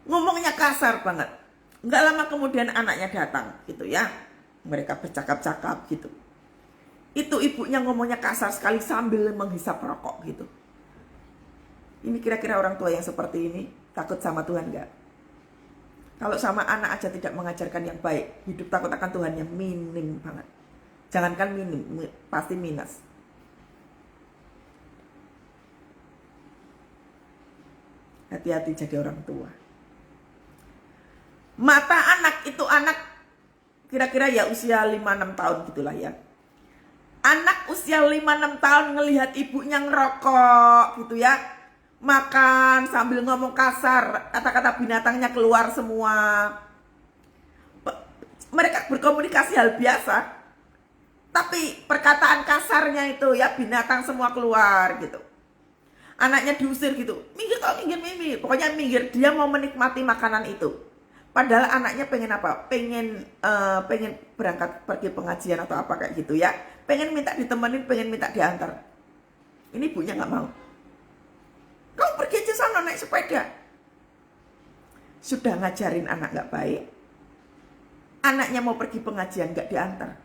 Ngomongnya kasar banget. Nggak lama kemudian anaknya datang gitu ya. Mereka bercakap-cakap gitu. Itu ibunya ngomongnya kasar sekali sambil menghisap rokok gitu. Ini kira-kira orang tua yang seperti ini takut sama Tuhan nggak? Kalau sama anak aja tidak mengajarkan yang baik, hidup takut akan Tuhan yang minim banget. Jangankan minim, pasti minus. Hati-hati jadi orang tua. Mata anak itu anak kira-kira ya usia 5-6 tahun gitulah ya. Anak usia 5-6 tahun ngelihat ibunya ngerokok gitu ya. Makan sambil ngomong kasar, kata-kata binatangnya keluar semua. Mereka berkomunikasi hal biasa. Tapi perkataan kasarnya itu ya binatang semua keluar gitu. Anaknya diusir gitu, minggir kok, minggir. Pokoknya minggir, dia mau menikmati makanan itu. Padahal anaknya pengen apa? Pengen berangkat pergi pengajian atau apa kayak gitu ya. Pengen minta ditemenin, pengen minta diantar. Ini ibunya nggak mau. Kau pergi aja sana naik sepeda. Sudah ngajarin anak nggak baik. Anaknya mau pergi pengajian nggak diantar.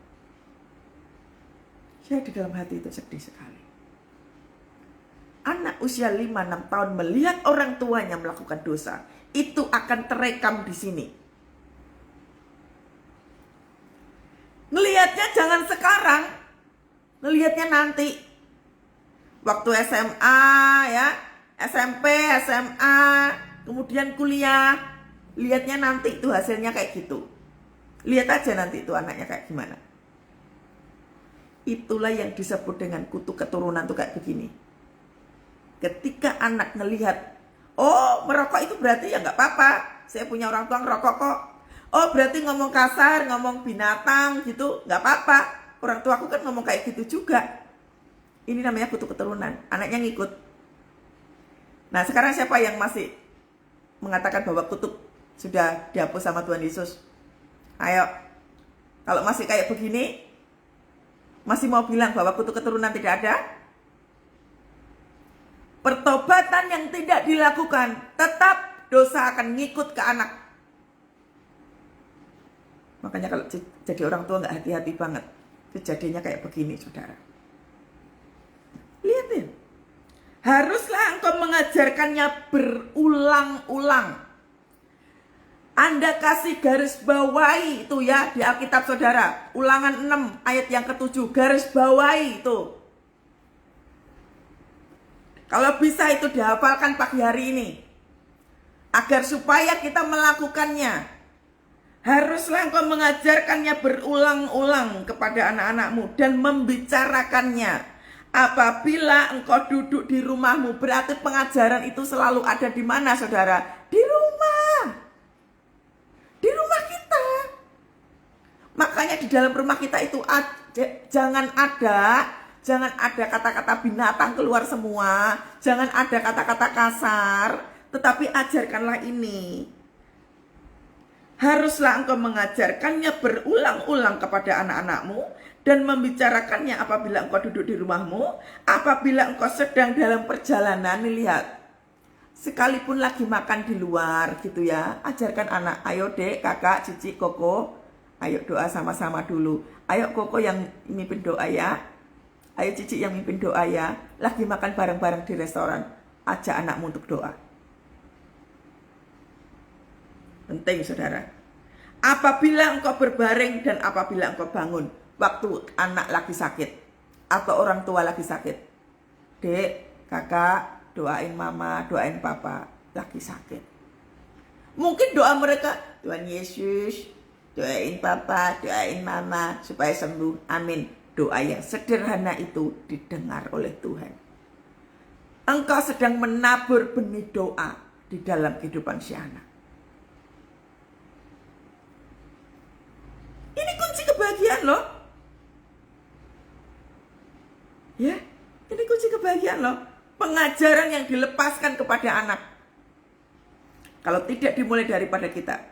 Saya di dalam hati itu sedih sekali. Anak usia 5-6 tahun melihat orang tuanya melakukan dosa, itu akan terekam di sini. Ngelihatnya jangan sekarang, ngelihatnya nanti. Waktu SMA ya, SMP, SMA, kemudian kuliah, lihatnya nanti itu hasilnya kayak gitu. Lihat aja nanti itu anaknya kayak gimana. Itulah yang disebut dengan kutu keturunan tuh kayak begini. Ketika anak ngelihat, oh merokok itu berarti ya nggak apa-apa. Saya punya orang tua ngerokok kok. Oh berarti ngomong kasar, ngomong binatang gitu, nggak apa-apa. Orang tua aku kan ngomong kayak gitu juga. Ini namanya kutu keturunan. Anaknya ngikut. Nah sekarang siapa yang masih mengatakan bahwa kutuk sudah dihapus sama Tuhan Yesus? Ayo. Kalau masih kayak begini, masih mau bilang bahwa kutu keturunan tidak ada? Pertobatan yang tidak dilakukan, tetap dosa akan ngikut ke anak. Makanya kalau jadi orang tua nggak hati-hati banget, kejadiannya kayak begini, saudara. Lihatin. Haruslah engkau mengajarkannya berulang-ulang. Anda kasih garis bawahi itu ya di Alkitab saudara. Ulangan 6 ayat yang ke-7, garis bawahi itu. Kalau bisa itu dihafalkan pagi hari ini. Agar supaya kita melakukannya. Haruslah engkau mengajarkannya berulang-ulang kepada anak-anakmu dan membicarakannya. Apabila engkau duduk di rumahmu, berarti pengajaran itu selalu ada di mana saudara? Di rumah. Di rumah kita. Makanya di dalam rumah kita itu jangan ada kata-kata binatang keluar semua. Jangan ada kata-kata kasar. Tetapi ajarkanlah ini. Haruslah engkau mengajarkannya berulang-ulang kepada anak-anakmu. Dan membicarakannya apabila engkau duduk di rumahmu. Apabila engkau sedang dalam perjalanan. Nih lihat. Sekalipun lagi makan di luar gitu ya. Ajarkan anak. Ayo dek, kakak, cici, koko. Ayo doa sama-sama dulu. Ayo koko yang mimpin doa ya. Ayo cici yang mimpin doa ya. Lagi makan bareng-bareng di restoran. Ajak anakmu untuk doa. Penting saudara. Apabila engkau berbaring dan apabila engkau bangun. Waktu anak lagi sakit. Atau orang tua lagi sakit. Dek, kakak, doain mama, doain papa. Lagi sakit. Mungkin doa mereka, Tuhan Yesus, doain papa, doain mama. Supaya sembuh. Amin. Doa yang sederhana itu didengar oleh Tuhan. Engkau sedang menabur benih doa di dalam kehidupan si anak. Ini kunci kebahagiaan loh. Ya, ini kunci kebahagiaan loh. Pengajaran yang dilepaskan kepada anak. Kalau tidak dimulai daripada kita,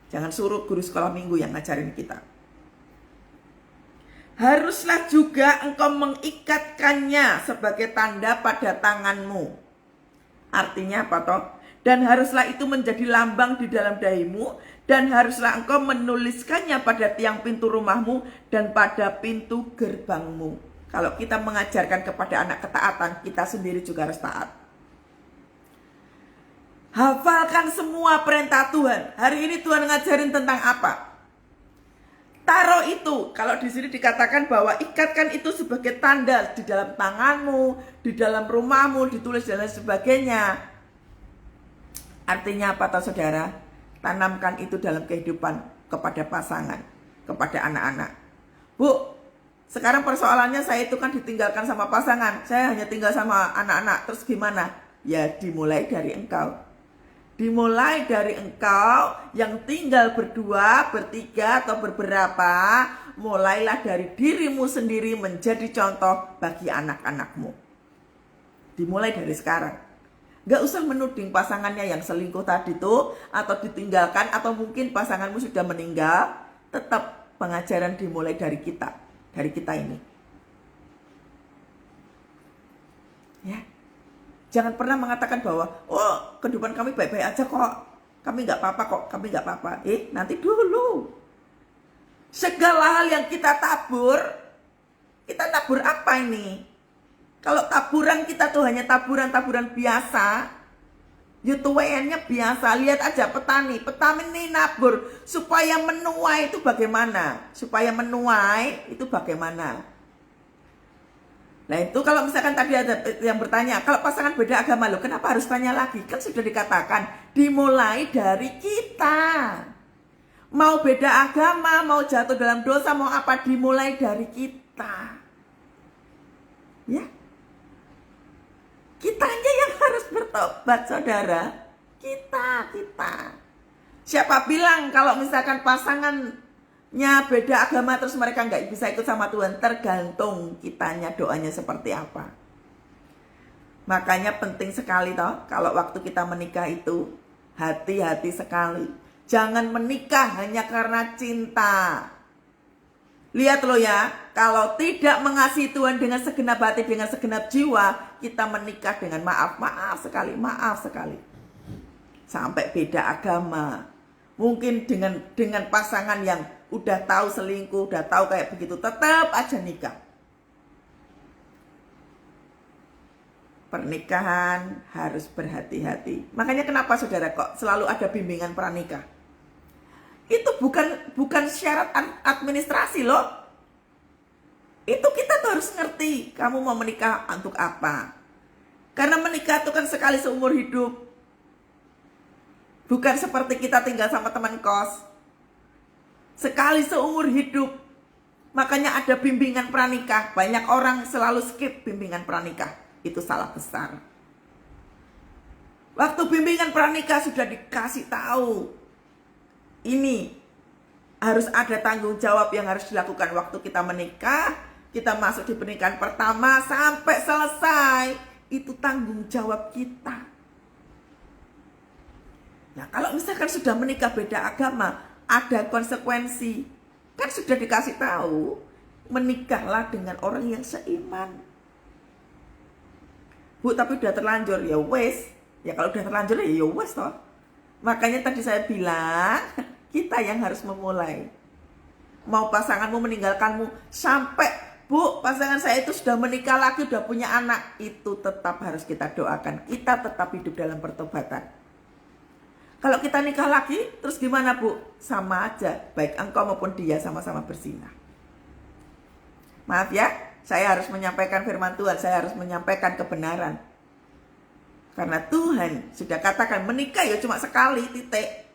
jangan suruh guru sekolah minggu yang ngajarin kita. Haruslah juga engkau mengikatkannya sebagai tanda pada tanganmu. Artinya apa toh? Dan haruslah itu menjadi lambang di dalam dahimu, dan haruslah engkau menuliskannya pada tiang pintu rumahmu dan pada pintu gerbangmu. Kalau kita mengajarkan kepada anak ketaatan, kita sendiri juga harus taat. Hafalkan semua perintah Tuhan. Hari ini Tuhan ngajarin tentang apa? Taruh itu. Kalau di sini dikatakan bahwa ikatkan itu sebagai tanda di dalam tanganmu, di dalam rumahmu, ditulis dan lain sebagainya. Artinya apa toh saudara? Tanamkan itu dalam kehidupan kepada pasangan, kepada anak-anak. Bu, sekarang persoalannya saya itu kan ditinggalkan sama pasangan. Saya hanya tinggal sama anak-anak. Terus gimana? Ya dimulai dari engkau. Dimulai dari engkau yang tinggal berdua, bertiga, atau beberapa. Mulailah dari dirimu sendiri menjadi contoh bagi anak-anakmu. Dimulai dari sekarang. Gak usah menuding pasangannya yang selingkuh tadi tuh, atau ditinggalkan, atau mungkin pasanganmu sudah meninggal. Tetap pengajaran dimulai dari kita. Dari kita ini. Ya. Jangan pernah mengatakan bahwa, oh kehidupan kami baik-baik aja kok. Kami gak apa-apa kok, kami gak apa-apa. Nanti dulu. Segala hal yang kita tabur apa ini? Kalau taburan kita tuh hanya taburan-taburan biasa, yutuennya biasa. Lihat aja petani ini nabur supaya menuai itu bagaimana? Supaya menuai itu bagaimana? Nah itu kalau misalkan tadi ada yang bertanya, kalau pasangan beda agama loh, kenapa harus tanya lagi? Kan sudah dikatakan, dimulai dari kita. Mau beda agama, mau jatuh dalam dosa, mau apa, dimulai dari kita. Ya. Kitanya yang harus bertobat saudara. Kita. Siapa bilang kalau misalkan pasangannya beda agama terus mereka nggak bisa ikut sama Tuhan? Tergantung kitanya doanya seperti apa. Makanya penting sekali toh kalau waktu kita menikah itu hati-hati sekali. Jangan menikah hanya karena cinta. Lihat loh ya, kalau tidak mengasihi Tuhan dengan segenap hati, dengan segenap jiwa, kita menikah dengan maaf sekali. Sampai beda agama. Mungkin dengan pasangan yang udah tahu selingkuh, udah tahu kayak begitu, tetap aja nikah. Pernikahan harus berhati-hati. Makanya kenapa saudara kok selalu ada bimbingan pranikah? Itu bukan syarat administrasi loh. Itu kita tuh harus ngerti kamu mau menikah untuk apa. Karena menikah itu kan sekali seumur hidup. Bukan seperti kita tinggal sama teman kos. Sekali seumur hidup. Makanya ada bimbingan pranikah. Banyak orang selalu skip bimbingan pranikah. Itu salah besar. Waktu bimbingan pranikah sudah dikasih tahu. Ini harus ada tanggung jawab yang harus dilakukan waktu kita menikah. Kita masuk di pernikahan pertama sampai selesai. Itu tanggung jawab kita. Nah kalau misalkan sudah menikah beda agama, ada konsekuensi. Kan sudah dikasih tahu, menikahlah dengan orang yang seiman. Bu tapi udah terlanjur, ya wes. Ya kalau udah terlanjur ya wes toh. Makanya tadi saya bilang, kita yang harus memulai. Mau pasanganmu meninggalkanmu, sampai bu pasangan saya itu sudah menikah lagi, sudah punya anak, itu tetap harus kita doakan. Kita tetap hidup dalam pertobatan. Kalau kita nikah lagi, terus gimana bu? Sama aja, baik engkau maupun dia sama-sama berzina. Maaf ya, saya harus menyampaikan firman Tuhan, saya harus menyampaikan kebenaran. Karena Tuhan sudah katakan menikah ya cuma sekali, titik.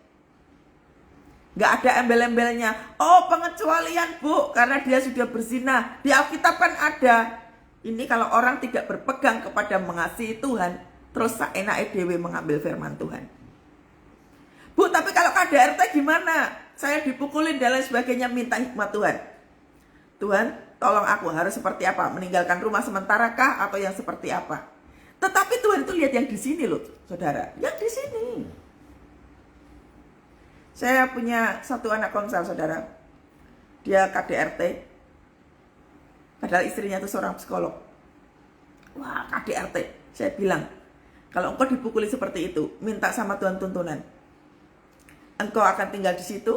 Gak ada embel-embelnya. Oh pengecualian bu, karena dia sudah berzina. Di Alkitab kan ada. Ini kalau orang tidak berpegang kepada mengasihi Tuhan, terus enak dewe mengambil firman Tuhan. Bu tapi kalau KDRT gimana? Saya dipukulin dan lain sebagainya, minta hikmat Tuhan. Tuhan tolong aku harus seperti apa? Meninggalkan rumah sementara kah atau yang seperti apa? Tetapi Tuhan itu lihat yang di sini loh, saudara. Yang di sini. Saya punya satu anak konsul, saudara. Dia KDRT. Padahal istrinya itu seorang psikolog. Wah, KDRT. Saya bilang, kalau engkau dipukuli seperti itu, minta sama Tuhan tuntunan. Engkau akan tinggal di situ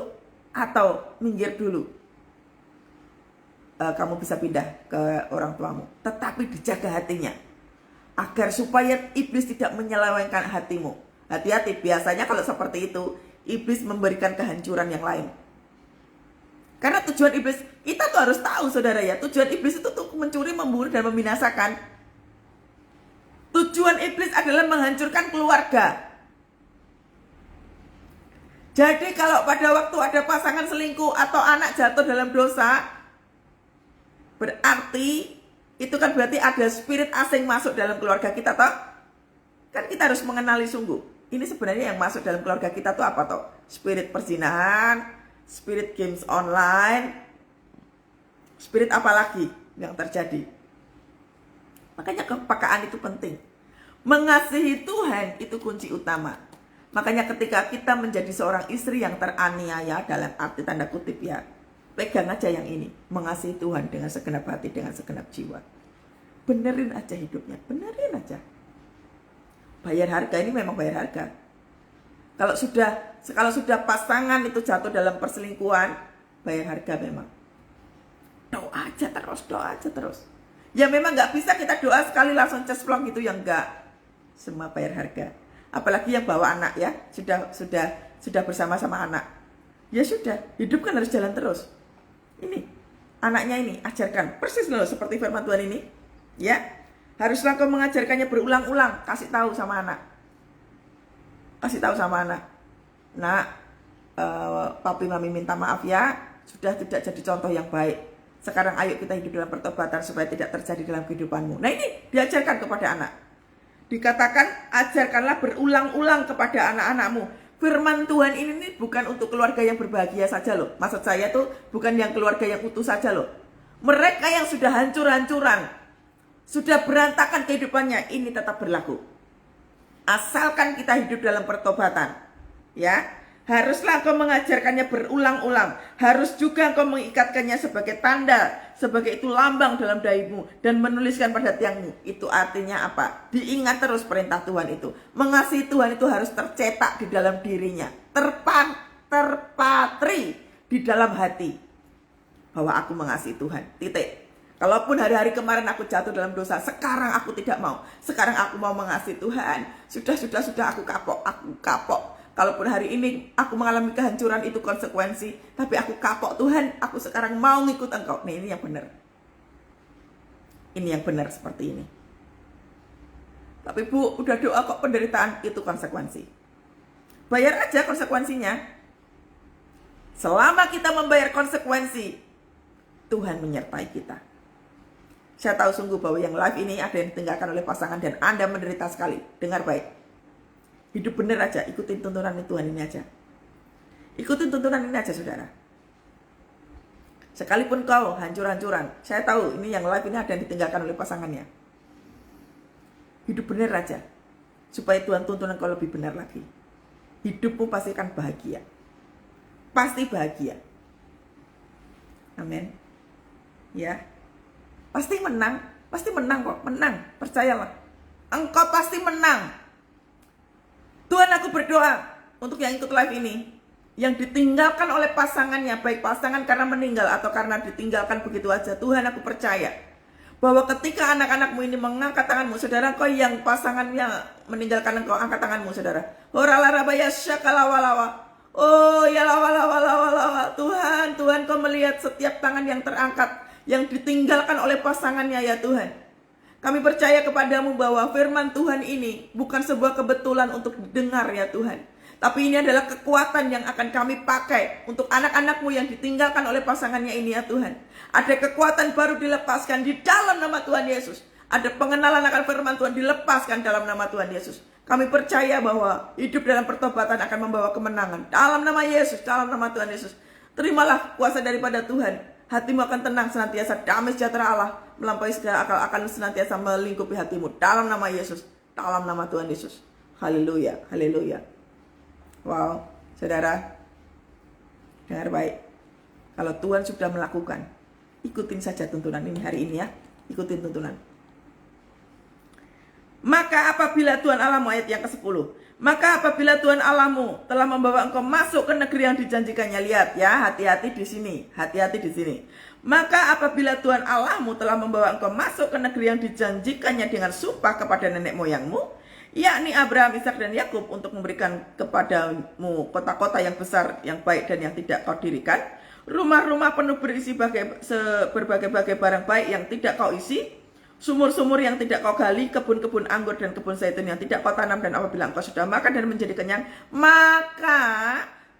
atau minggir dulu. Kamu bisa pindah ke orang tuamu. Tetapi dijaga hatinya. Agar supaya iblis tidak menyelewengkan hatimu. Hati-hati, biasanya kalau seperti itu, iblis memberikan kehancuran yang lain. Karena tujuan iblis, kita tuh harus tahu saudara ya, tujuan iblis itu tuh mencuri, membunuh, dan membinasakan. Tujuan iblis adalah menghancurkan keluarga. Jadi kalau pada waktu ada pasangan selingkuh atau anak jatuh dalam dosa, berarti itu kan berarti ada spirit asing masuk dalam keluarga kita toh. Kan kita harus mengenali sungguh. Ini sebenarnya yang masuk dalam keluarga kita tuh apa toh? Spirit perzinahan, spirit games online, spirit apa lagi yang terjadi? Makanya kepekaan itu penting. Mengasihi Tuhan itu kunci utama. Makanya ketika kita menjadi seorang istri yang teraniaya, dalam arti tanda kutip ya, pegang aja yang ini. Mengasihi Tuhan dengan segenap hati, dengan segenap jiwa. Benerin aja hidupnya, benerin aja. Bayar harga, ini memang bayar harga. Kalau sudah pasangan itu jatuh dalam perselingkuhan, bayar harga memang. Doa aja terus. Ya memang nggak bisa kita doa sekali langsung cesplong gitu, ya enggak. Semua bayar harga. Apalagi yang bawa anak ya, sudah bersama-sama anak. Ya sudah, hidup kan harus jalan terus. Ini anaknya ini ajarkan persis loh seperti firman Tuhan ini. Ya, haruslah kau mengajarkannya berulang-ulang, kasih tahu sama anak. Nak, papi mami minta maaf ya, sudah tidak jadi contoh yang baik. Sekarang ayo kita hidup dalam pertobatan supaya tidak terjadi dalam kehidupanmu. Nah ini diajarkan kepada anak. Dikatakan ajarkanlah berulang-ulang kepada anak-anakmu. Firman Tuhan ini bukan untuk keluarga yang berbahagia saja loh. Maksud saya tuh bukan yang keluarga yang utuh saja loh. Mereka yang sudah hancur-hancuran, sudah berantakan kehidupannya, ini tetap berlaku. Asalkan kita hidup dalam pertobatan. Ya. Haruslah engkau mengajarkannya berulang-ulang. Harus juga engkau mengikatkannya sebagai tanda, sebagai itu lambang dalam dahimu, dan menuliskan pada tiangmu. Itu artinya apa? Diingat terus perintah Tuhan itu. Mengasihi Tuhan itu harus tercetak di dalam dirinya, terpatri di dalam hati, bahwa aku mengasihi Tuhan. Titik. Kalaupun hari-hari kemarin aku jatuh dalam dosa, sekarang aku tidak mau. Sekarang aku mau mengasihi Tuhan. Sudah aku kapok. Kalaupun hari ini aku mengalami kehancuran, itu konsekuensi. Tapi aku kapok, Tuhan, aku sekarang mau ngikut Engkau. Nah ini yang benar. Ini yang benar seperti ini. Tapi Bu, udah doa kok, penderitaan itu konsekuensi. Bayar aja konsekuensinya. Selama kita membayar konsekuensi, Tuhan menyertai kita. Saya tahu sungguh bahwa yang live ini ada yang ditinggalkan oleh pasangan dan Anda menderita sekali. Dengar baik. Hidup bener aja, ikutin tuntunan Tuhan ini aja. Ikutin tuntunan ini aja saudara. Sekalipun kau hancur-hancuran, saya tahu ini yang live ini ada yang ditinggalkan oleh pasangannya. Hidup bener aja, supaya Tuhan tuntunan kau lebih benar lagi. Hidupmu pasti akan bahagia. Pasti bahagia. Amin. Ya. Pasti menang kok, menang, percayalah. Engkau pasti menang. Tuhan, aku berdoa untuk yang ikut live ini, yang ditinggalkan oleh pasangannya, baik pasangan karena meninggal atau karena ditinggalkan begitu aja. Tuhan, aku percaya bahwa ketika anak-anakmu ini mengangkat tanganmu, saudara, kau yang pasangannya meninggalkan engkau, angkat tanganmu, saudara. Horalarabaya syakalawalawa. Oh ya lawalawa. Tuhan, kau melihat setiap tangan yang terangkat, yang ditinggalkan oleh pasangannya ya Tuhan. Kami percaya kepadamu bahwa firman Tuhan ini bukan sebuah kebetulan untuk didengar ya Tuhan. Tapi ini adalah kekuatan yang akan kami pakai untuk anak-anakmu yang ditinggalkan oleh pasangannya ini ya Tuhan. Ada kekuatan baru dilepaskan di dalam nama Tuhan Yesus. Ada pengenalan akan firman Tuhan dilepaskan dalam nama Tuhan Yesus. Kami percaya bahwa hidup dalam pertobatan akan membawa kemenangan. Dalam nama Yesus, dalam nama Tuhan Yesus. Terimalah kuasa daripada Tuhan. Hatimu akan tenang senantiasa, damai sejahtera Allah melampaui segala akal akan senantiasa melingkupi hatimu. Dalam nama Yesus, dalam nama Tuhan Yesus. Haleluya, haleluya. Wow, saudara, dengar baik. Kalau Tuhan sudah melakukan, ikutin saja tuntunan ini hari ini ya. Ikutin tuntunan. Maka apabila Tuhan Allahmu, ayat yang ke-10, maka apabila Tuhan Allahmu telah membawa engkau masuk ke negeri yang dijanjikannya, lihat ya, hati-hati di sini, hati-hati di sini. Maka apabila Tuhan Allahmu telah membawa engkau masuk ke negeri yang dijanjikannya dengan sumpah kepada nenek moyangmu, yakni Abraham, Ishak dan Yakub, untuk memberikan kepadamu kota-kota yang besar, yang baik dan yang tidak kau dirikan, rumah-rumah penuh berisi berbagai-bagai barang baik yang tidak kau isi, sumur-sumur yang tidak kau gali, kebun-kebun anggur dan kebun zaitun yang tidak kau tanam, dan apabila engkau sudah makan dan menjadi kenyang, maka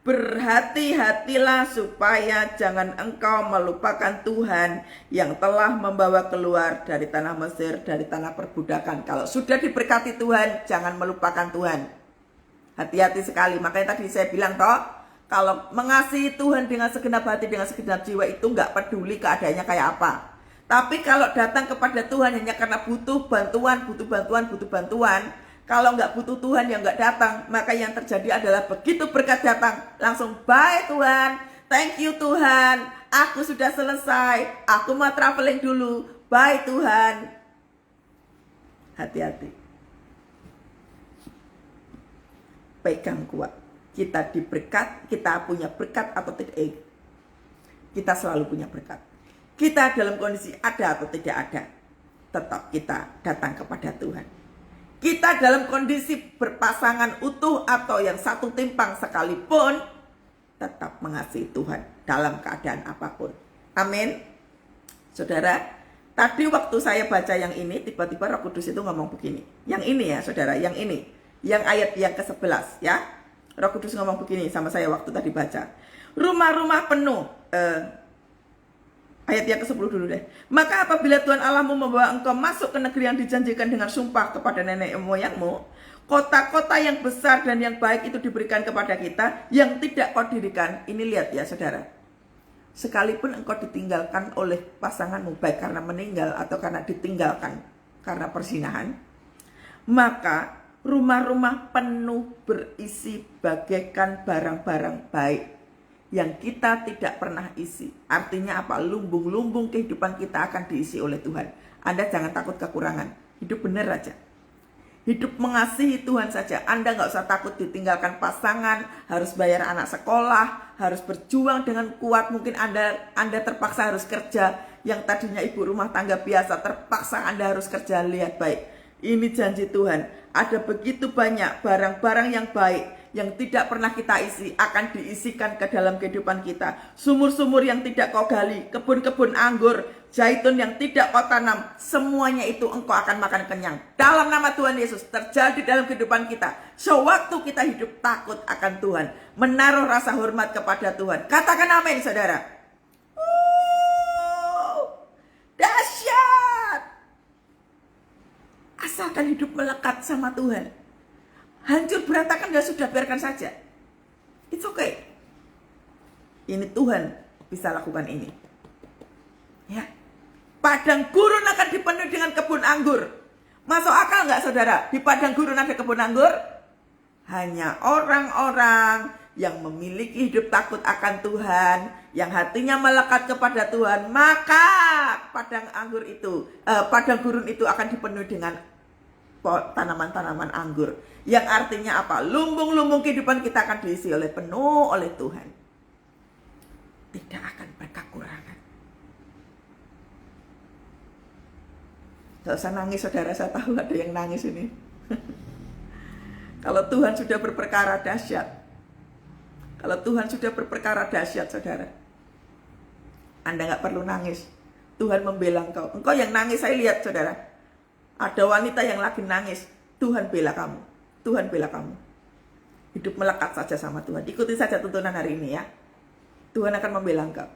berhati-hatilah supaya jangan engkau melupakan Tuhan yang telah membawa keluar dari tanah Mesir, dari tanah perbudakan. Kalau sudah diberkati Tuhan, jangan melupakan Tuhan. Hati-hati sekali. Makanya tadi saya bilang toh, kalau mengasihi Tuhan dengan segenap hati, dengan segenap jiwa, itu nggak peduli keadaannya kayak apa. Tapi kalau datang kepada Tuhan hanya karena butuh bantuan, kalau nggak butuh Tuhan yang nggak datang, maka yang terjadi adalah begitu berkat datang, langsung bye Tuhan, thank you Tuhan, aku sudah selesai, aku mau traveling dulu, bye Tuhan. Hati-hati. Pegang kuat. Kita diberkat, kita punya berkat atau tidak, kita selalu punya berkat. Kita dalam kondisi ada atau tidak ada, tetap kita datang kepada Tuhan. Kita dalam kondisi berpasangan utuh atau yang satu timpang sekalipun, tetap mengasihi Tuhan dalam keadaan apapun. Amin. Saudara, tadi waktu saya baca yang ini, tiba-tiba Roh Kudus itu ngomong begini. Yang ini ya saudara, yang ini. Yang ayat yang ke-11 ya. Roh Kudus ngomong begini sama saya waktu tadi baca. Rumah-rumah penuh. Ayat yang ke-10 dulu deh. Maka apabila Tuhan Allahmu membawa engkau masuk ke negeri yang dijanjikan dengan sumpah kepada nenek moyangmu, kota-kota yang besar dan yang baik itu diberikan kepada kita, yang tidak kau dirikan. Ini lihat ya saudara. Sekalipun engkau ditinggalkan oleh pasanganmu, baik karena meninggal atau karena ditinggalkan karena persinahan, maka rumah-rumah penuh berisi bagaikan barang-barang baik yang kita tidak pernah isi. Artinya apa? Lumbung-lumbung kehidupan kita akan diisi oleh Tuhan. Anda jangan takut kekurangan. Hidup benar aja. Hidup mengasihi Tuhan saja. Anda nggak usah takut ditinggalkan pasangan, harus bayar anak sekolah, harus berjuang dengan kuat. Mungkin Anda terpaksa harus kerja. Yang tadinya ibu rumah tangga biasa, terpaksa Anda harus kerja. Lihat baik. Ini janji Tuhan. Ada begitu banyak barang-barang yang baik yang tidak pernah kita isi akan diisikan ke dalam kehidupan kita. Sumur-sumur yang tidak kau gali, kebun-kebun anggur, zaitun yang tidak kau tanam, semuanya itu engkau akan makan kenyang. Dalam nama Tuhan Yesus terjadi dalam kehidupan kita. Sewaktu kita hidup takut akan Tuhan, menaruh rasa hormat kepada Tuhan. Katakan amin saudara. Dahsyat. Asalkan hidup melekat sama Tuhan. Hancur berantakan ya sudah, biarkan saja. It's okay. Ini Tuhan bisa lakukan ini. Ya. Padang gurun akan dipenuhi dengan kebun anggur. Masuk akal nggak saudara? Di padang gurun ada kebun anggur? Hanya orang-orang yang memiliki hidup takut akan Tuhan, yang hatinya melekat kepada Tuhan, maka padang gurun itu akan dipenuhi dengan tanaman-tanaman anggur. Yang artinya apa? Lumbung-lumbung kehidupan kita akan diisi penuh oleh Tuhan. Tidak akan berkekurangan. Gak usah nangis saudara, saya tahu ada yang nangis ini. Kalau Tuhan sudah berperkara dahsyat. Kalau Tuhan sudah berperkara dahsyat saudara, Anda gak perlu nangis. Tuhan membela engkau. Engkau yang nangis, saya lihat saudara. Ada wanita yang lagi nangis. Tuhan bela kamu. Tuhan bela kamu. Hidup melekat saja sama Tuhan. Ikuti saja tuntunan hari ini ya. Tuhan akan membela engkau.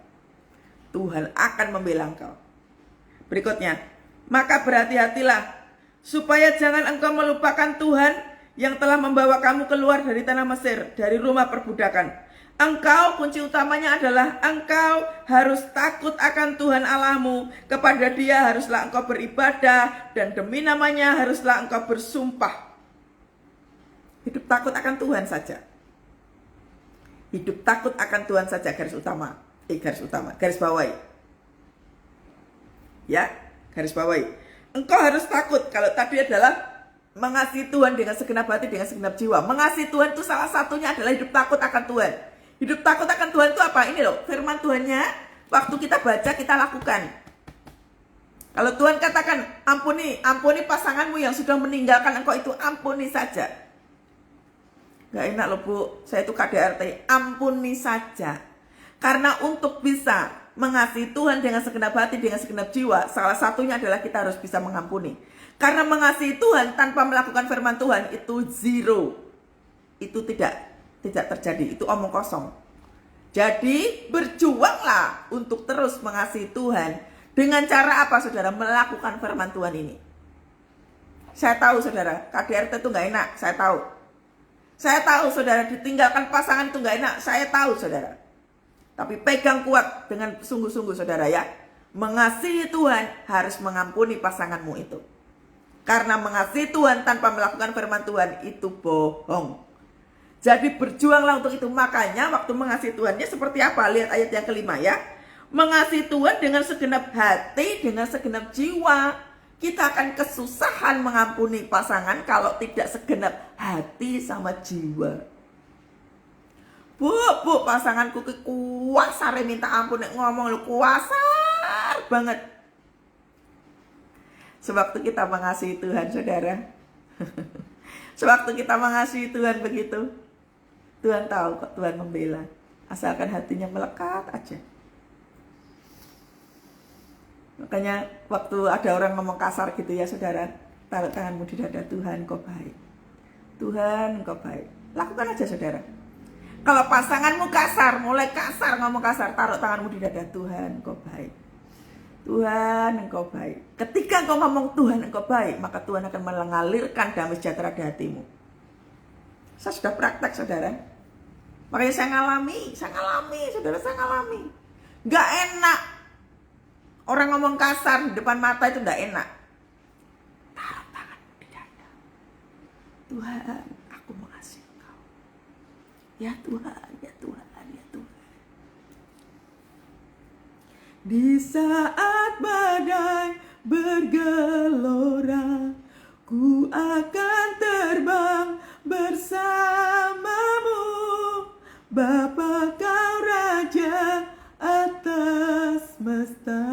Tuhan akan membela engkau. Berikutnya. Maka berhati-hatilah supaya jangan engkau melupakan Tuhan yang telah membawa kamu keluar dari tanah Mesir, dari rumah perbudakan. Engkau, kunci utamanya adalah engkau harus takut akan Tuhan Allahmu. Kepada Dia haruslah engkau beribadah, dan demi namanya haruslah engkau bersumpah. Hidup takut akan Tuhan saja. Hidup takut akan Tuhan saja, garis bawahi. Ya, garis bawahi. Engkau harus takut. Kalau tadi adalah mengasihi Tuhan dengan segenap hati, dengan segenap jiwa. Mengasihi Tuhan itu salah satunya adalah hidup takut akan Tuhan. Hidup takut akan Tuhan itu apa? Ini loh, firman Tuhannya waktu kita baca, kita lakukan. Kalau Tuhan katakan, ampuni pasanganmu yang sudah meninggalkan engkau itu, ampuni saja. Gak enak loh Bu, saya itu KDRT, ampuni saja. Karena untuk bisa mengasihi Tuhan dengan segenap hati, dengan segenap jiwa, salah satunya adalah kita harus bisa mengampuni. Karena mengasihi Tuhan tanpa melakukan firman Tuhan itu zero. Itu tidak terjadi, itu omong kosong. Jadi berjuanglah untuk terus mengasihi Tuhan. Dengan cara apa saudara? Melakukan firman Tuhan ini. Saya tahu saudara, KDRT itu gak enak, saya tahu. Saya tahu saudara, ditinggalkan pasangan itu gak enak, saya tahu saudara. Tapi pegang kuat dengan sungguh-sungguh saudara ya. Mengasihi Tuhan harus mengampuni pasanganmu itu. Karena mengasihi Tuhan tanpa melakukan firman Tuhan itu bohong. Jadi berjuanglah untuk itu. Makanya waktu mengasihi Tuhannya seperti apa? Lihat ayat yang kelima ya. Mengasihi Tuhan dengan segenap hati, dengan segenap jiwa. Kita akan kesusahan mengampuni pasangan kalau tidak segenap hati sama jiwa. Bu, pasanganku kuasar minta ampun, ngomong lu kuasar banget. Sewaktu kita mengasihi Tuhan saudara. Sewaktu kita mengasihi Tuhan begitu, Tuhan tahu kok, Tuhan membela. Asalkan hatinya melekat aja. Makanya waktu ada orang ngomong kasar gitu ya saudara, taruh tanganmu di dada, Tuhan kau baik. Tuhan kau baik. Lakukan aja saudara. Kalau pasanganmu kasar, mulai kasar, ngomong kasar, taruh tanganmu di dada, Tuhan kau baik. Tuhan engkau baik. Ketika engkau ngomong Tuhan engkau baik, maka Tuhan akan mengalirkan damai sejahtera di hatimu. Saya sudah praktek saudara. Makanya saya ngalami, saudara, saya ngalami. Gak enak. Orang ngomong kasar di depan mata itu gak enak. Taruh tanganmu di dada. Tuhan, aku mengasihi engkau. Ya Tuhan, ya Tuhan, ya Tuhan. Di saat badai bergelora, ku akan terbang bersamamu. Bapa kau Raja atas semesta,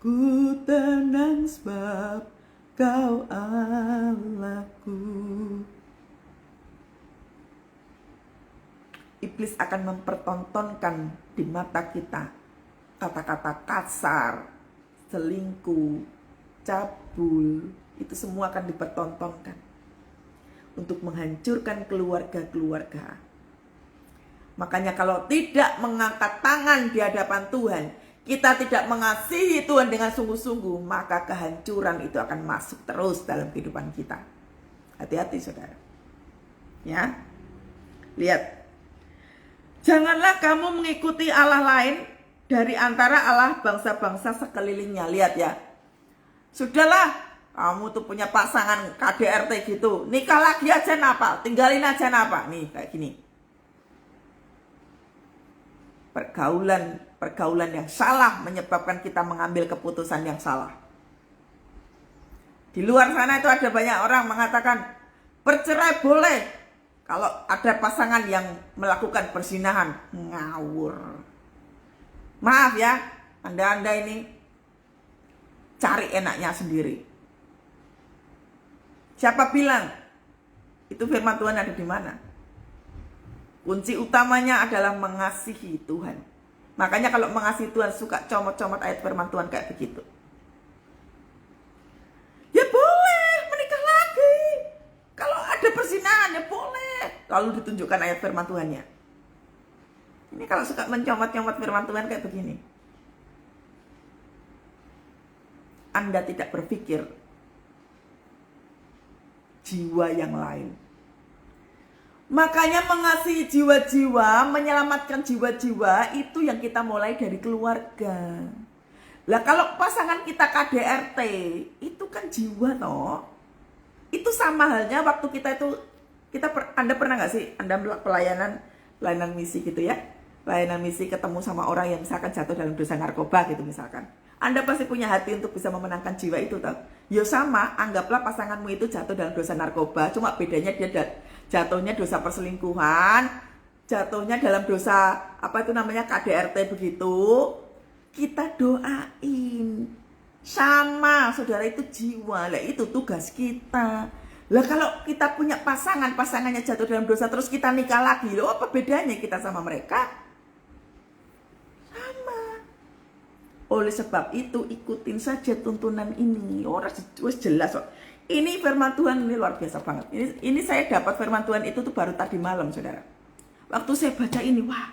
ku tenang sebab kau Allahku. Iblis akan mempertontonkan di mata kita kata-kata kasar, selingkuh, cabul, itu semua akan dipertontonkan untuk menghancurkan keluarga-keluarga. Makanya kalau tidak mengangkat tangan di hadapan Tuhan, kita tidak mengasihi Tuhan dengan sungguh-sungguh, maka kehancuran itu akan masuk terus dalam kehidupan kita. Hati-hati saudara. Ya. Lihat. Janganlah kamu mengikuti Allah lain dari antara Allah bangsa-bangsa sekelilingnya. Lihat ya. Sudahlah, kamu tuh punya pasangan KDRT gitu. Nikah lagi aja napa? Tinggalin aja napa? Nih kayak gini. Pergaulan yang salah menyebabkan kita mengambil keputusan yang salah. Di luar sana itu ada banyak orang mengatakan bercerai boleh kalau ada pasangan yang melakukan perzinahan. Ngawur. Maaf ya, Anda ini cari enaknya sendiri. Siapa bilang itu firman Tuhan ada di mana? Kunci utamanya adalah mengasihi Tuhan. Makanya kalau mengasihi Tuhan suka comot-comot ayat firman Tuhan kayak begitu. Ya boleh menikah lagi. Kalau ada perzinahan ya boleh. Lalu ditunjukkan ayat firman Tuhannya. Ini kalau suka mencomot-comot firman Tuhan kayak begini. Anda tidak berpikir jiwa yang lain. Makanya mengasihi jiwa-jiwa, menyelamatkan jiwa-jiwa itu yang kita mulai dari keluarga. Lah kalau pasangan kita KDRT, itu kan jiwa toh. Itu sama halnya waktu kita itu, Anda pernah nggak sih, Anda pelayanan misi gitu ya, pelayanan misi ketemu sama orang yang misalkan jatuh dalam dosa narkoba gitu misalkan. Anda pasti punya hati untuk bisa memenangkan jiwa itu toh. Ya sama, anggaplah pasanganmu itu jatuh dalam dosa narkoba, cuma bedanya dia jatuhnya dosa perselingkuhan, jatuhnya dalam dosa apa itu namanya KDRT begitu. Kita doain. Sama, saudara, itu jiwa. Lah itu tugas kita. Lah kalau kita punya pasangannya jatuh dalam dosa terus kita nikah lagi, loh apa bedanya kita sama mereka? Sama. Oleh sebab itu ikutin saja tuntunan ini. Orang wis jelas kok. Ini firman Tuhan ini luar biasa banget. Ini saya dapat firman Tuhan itu tuh baru tadi malam, saudara. Waktu saya baca ini, wah,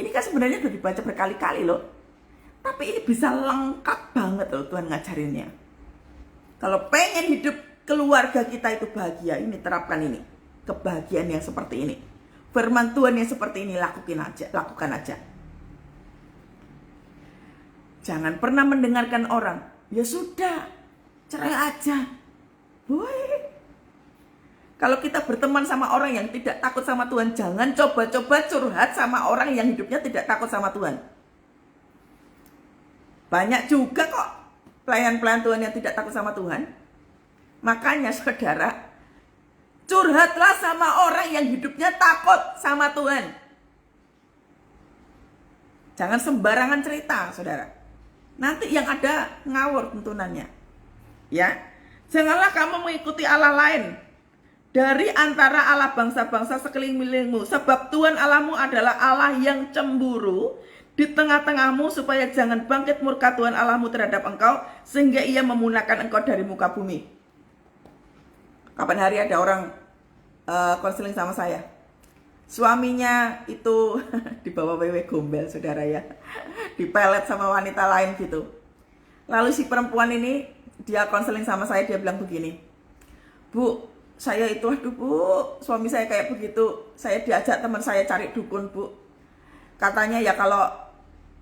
ini kan sebenarnya udah dibaca berkali-kali loh. Tapi ini bisa lengkap banget loh Tuhan ngajarinnya. Kalau pengen hidup keluarga kita itu bahagia, ini terapkan ini. Kebahagiaan yang seperti ini. Firman Tuhan yang seperti ini lakukan aja. Jangan pernah mendengarkan orang, ya sudah, cerai aja. Boleh. Kalau kita berteman sama orang yang tidak takut sama Tuhan, jangan coba-coba curhat sama orang yang hidupnya tidak takut sama Tuhan. Banyak juga kok pelayan-pelayan Tuhan yang tidak takut sama Tuhan. Makanya saudara, curhatlah sama orang yang hidupnya takut sama Tuhan. Jangan sembarangan cerita, saudara. Nanti yang ada ngawur tuntunannya. Ya, janganlah kamu mengikuti Allah lain dari antara Allah bangsa-bangsa sekelilingmu, sebab Tuhan Allahmu adalah Allah yang cemburu di tengah-tengahmu, supaya jangan bangkit murka Tuhan Allahmu terhadap engkau, sehingga ia memunahkan engkau dari muka bumi. Kapan hari ada orang konseling sama saya, suaminya itu dibawa wewe gombel, saudara ya, dipelet sama wanita lain gitu. Lalu si perempuan ini, dia konseling sama saya, dia bilang begini, Bu, saya itu, aduh Bu, suami saya kayak begitu, saya diajak teman saya cari dukun Bu. Katanya ya kalau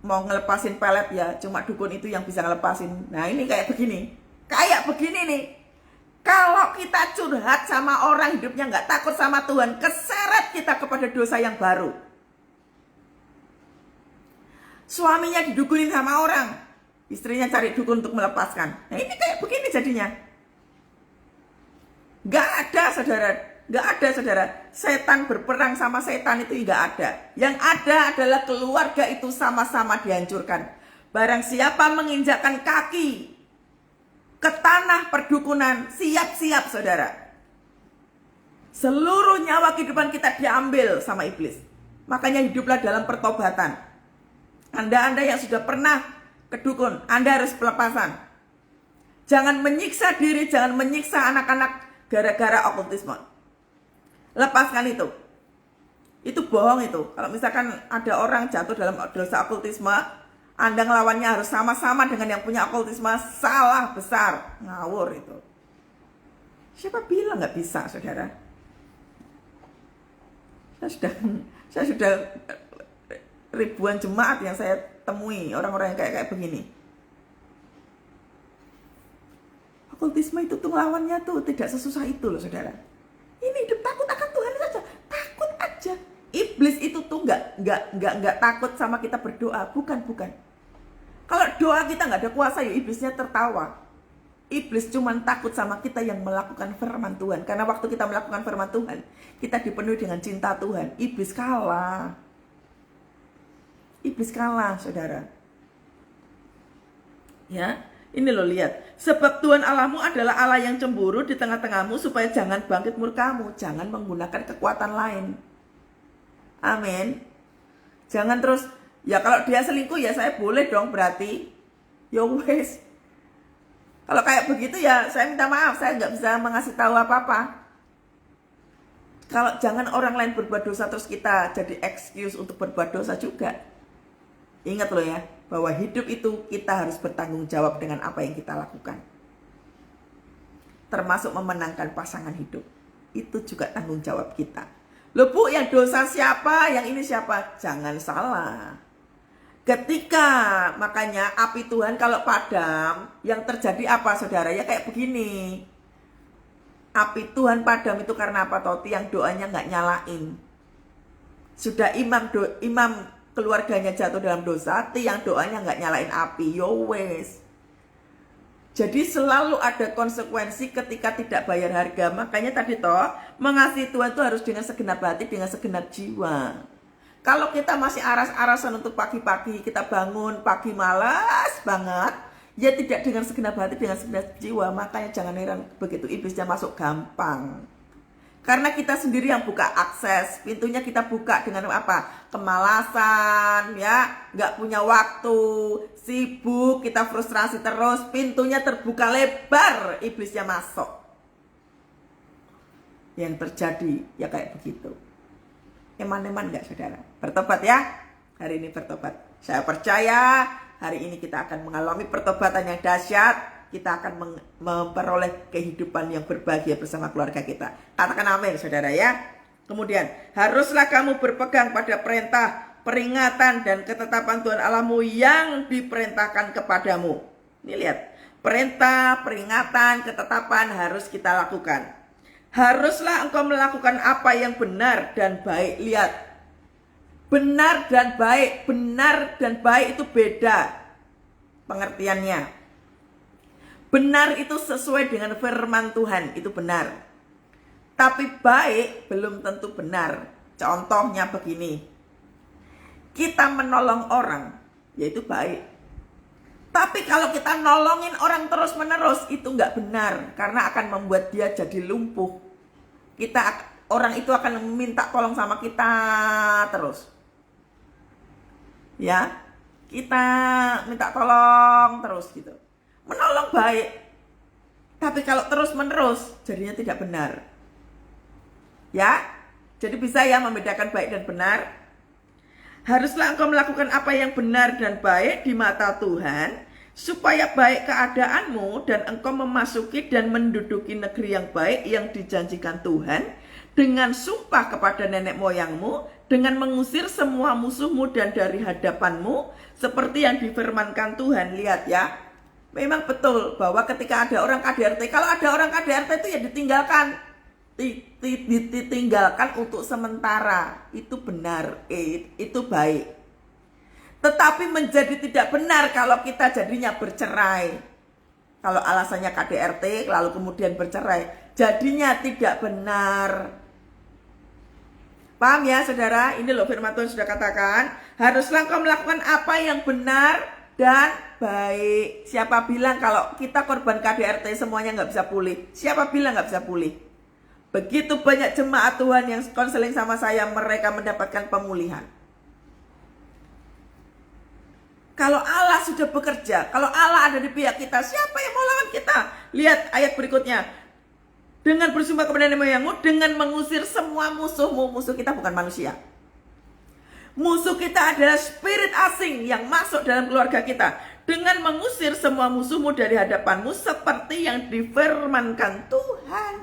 mau ngelepasin pelet ya cuma dukun itu yang bisa ngelepasin. Nah ini kayak begini nih. Kalau kita curhat sama orang hidupnya nggak takut sama Tuhan, keseret kita kepada dosa yang baru. Suaminya didukunin sama orang, istrinya cari dukun untuk melepaskan. Nah ini kayak begini jadinya. Nggak ada saudara. Setan berperang sama setan itu nggak ada. Yang ada adalah keluarga itu sama-sama dihancurkan. Barang siapa menginjakkan kaki ke tanah perdukunan, siap-siap saudara. Seluruh nyawa kehidupan kita diambil sama iblis. Makanya hiduplah dalam pertobatan. Anda yang sudah pernah ke dukun, Anda harus pelepasan. Jangan menyiksa diri, jangan menyiksa anak-anak gara-gara okultisme. Lepaskan itu. Itu bohong itu. Kalau misalkan ada orang jatuh dalam dosa okultisme, Anda ngelawannya harus sama-sama dengan yang punya okultisme, salah besar. Ngawur itu. Siapa bilang nggak bisa, saudara? Saya sudah ribuan jemaat yang saya temui, orang-orang yang kayak begini. Okultisme itu tuh ngelawannya tuh tidak sesusah itu loh, saudara. Ini hidup takut akan Tuhan saja, takut aja. Iblis itu tuh nggak takut sama kita berdoa, bukan. Kalau doa kita nggak ada kuasa, ya iblisnya tertawa. Iblis cuma takut sama kita yang melakukan firman Tuhan. Karena waktu kita melakukan firman Tuhan, kita dipenuhi dengan cinta Tuhan. Iblis kalah, saudara. Ya. Ini lo lihat, sebab Tuhan Allahmu adalah Allah yang cemburu di tengah-tengahmu, supaya jangan bangkit murkamu, jangan menggunakan kekuatan lain. Amin. Jangan terus, ya kalau dia selingkuh ya saya boleh dong berarti. Ya wes. Kalau kayak begitu ya saya minta maaf, saya nggak bisa mengasih tahu apa-apa. Kalau jangan orang lain berbuat dosa terus kita jadi excuse untuk berbuat dosa juga. Ingat loh ya, bahwa hidup itu kita harus bertanggung jawab dengan apa yang kita lakukan. Termasuk memenangkan pasangan hidup. Itu juga tanggung jawab kita. Loh Bu, yang dosa siapa? Yang ini siapa? Jangan salah. Ketika makanya api Tuhan kalau padam, yang terjadi apa saudara? Ya kayak begini. Api Tuhan padam itu karena apa toh? Yang doanya nggak nyalain. Sudah imam keluarganya jatuh dalam dosa, tiang doanya nggak nyalain api. Yo wes. Jadi selalu ada konsekuensi ketika tidak bayar harga. Makanya tadi toh, mengasihi Tuhan itu harus dengan segenap hati, dengan segenap jiwa. Kalau kita masih aras-arasan untuk pagi-pagi, kita bangun pagi malas banget, ya tidak dengan segenap hati, dengan segenap jiwa. Makanya jangan heran begitu iblisnya masuk gampang. Karena kita sendiri yang buka akses, pintunya kita buka dengan apa? Kemalasan, ya, nggak punya waktu, sibuk, kita frustrasi terus, pintunya terbuka lebar, iblisnya masuk. Yang terjadi ya kayak begitu. Eman-eman nggak saudara? Bertobat ya, hari ini bertobat. Saya percaya hari ini kita akan mengalami pertobatan yang dahsyat. Kita akan memperoleh kehidupan yang berbahagia bersama keluarga kita. Katakan amin saudara ya. Kemudian haruslah kamu berpegang pada perintah, peringatan dan ketetapan Tuhan Allahmu yang diperintahkan kepadamu. Ini lihat, perintah, peringatan, ketetapan harus kita lakukan. Haruslah engkau melakukan apa yang benar dan baik. Lihat, benar dan baik itu beda pengertiannya. Benar itu sesuai dengan firman Tuhan, itu benar. Tapi baik belum tentu benar. Contohnya begini. Kita menolong orang, yaitu baik. Tapi kalau kita nolongin orang terus-menerus, itu nggak benar. Karena akan membuat dia jadi lumpuh. Orang itu akan minta tolong sama kita terus. Ya, kita minta tolong terus gitu. Menolong baik, tapi kalau terus menerus jadinya tidak benar. Ya, jadi bisa ya membedakan baik dan benar. Haruslah engkau melakukan apa yang benar dan baik di mata Tuhan, supaya baik keadaanmu dan engkau memasuki dan menduduki negeri yang baik yang dijanjikan Tuhan, dengan sumpah kepada nenek moyangmu, dengan mengusir semua musuhmu dan dari hadapanmu, seperti yang difirmankan Tuhan. Lihat ya, memang betul bahwa ketika ada orang KDRT, kalau ada orang KDRT itu ya ditinggalkan. Ditinggalkan untuk sementara. Itu benar, itu baik. Tetapi menjadi tidak benar kalau kita jadinya bercerai. Kalau alasannya KDRT lalu kemudian bercerai, jadinya tidak benar. Paham ya saudara? Ini loh firman Tuhan sudah katakan, haruslah engkau melakukan apa yang benar dan baik. Siapa bilang kalau kita korban KDRT semuanya nggak bisa pulih? Siapa bilang nggak bisa pulih? Begitu banyak jemaat Tuhan yang konseling sama saya, mereka mendapatkan pemulihan. Kalau Allah sudah bekerja, kalau Allah ada di pihak kita, siapa yang mau lawan kita? Lihat ayat berikutnya. Dengan bersumpah kepada nenek moyangmu, dengan mengusir semua musuhmu. Musuh kita bukan manusia. Musuh kita adalah spirit asing yang masuk dalam keluarga kita. Dengan mengusir semua musuhmu dari hadapanmu, seperti yang difirmankan Tuhan.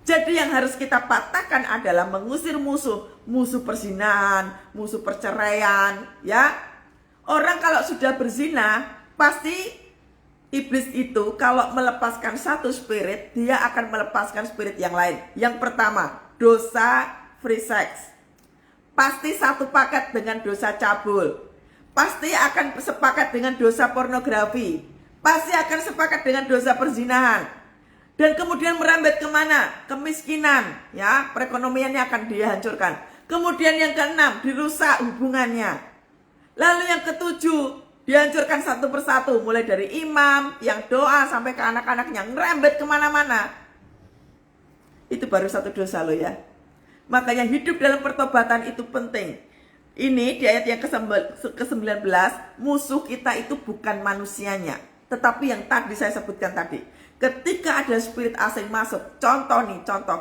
Jadi yang harus kita patahkan adalah mengusir musuh. Musuh perzinahan, musuh perceraian, ya. Orang kalau sudah berzina, pasti iblis itu kalau melepaskan satu spirit, dia akan melepaskan spirit yang lain. Yang pertama, dosa free sex. Pasti satu paket dengan dosa cabul. Pasti akan sepakat dengan dosa pornografi. Pasti akan sepakat dengan dosa perzinahan. Dan kemudian merembet kemana? Kemiskinan, ya, perekonomiannya akan dihancurkan. Kemudian yang keenam, dirusak hubungannya. Lalu yang ketujuh, dihancurkan satu persatu, mulai dari imam, yang doa, sampai ke anak-anaknya, ngerembet kemana-mana. Itu baru satu dosa loh ya. Makanya hidup dalam pertobatan itu penting. Ini di ayat yang ke-19, musuh kita itu bukan manusianya, tetapi yang tadi saya sebutkan tadi. Ketika ada spirit asing masuk, contoh,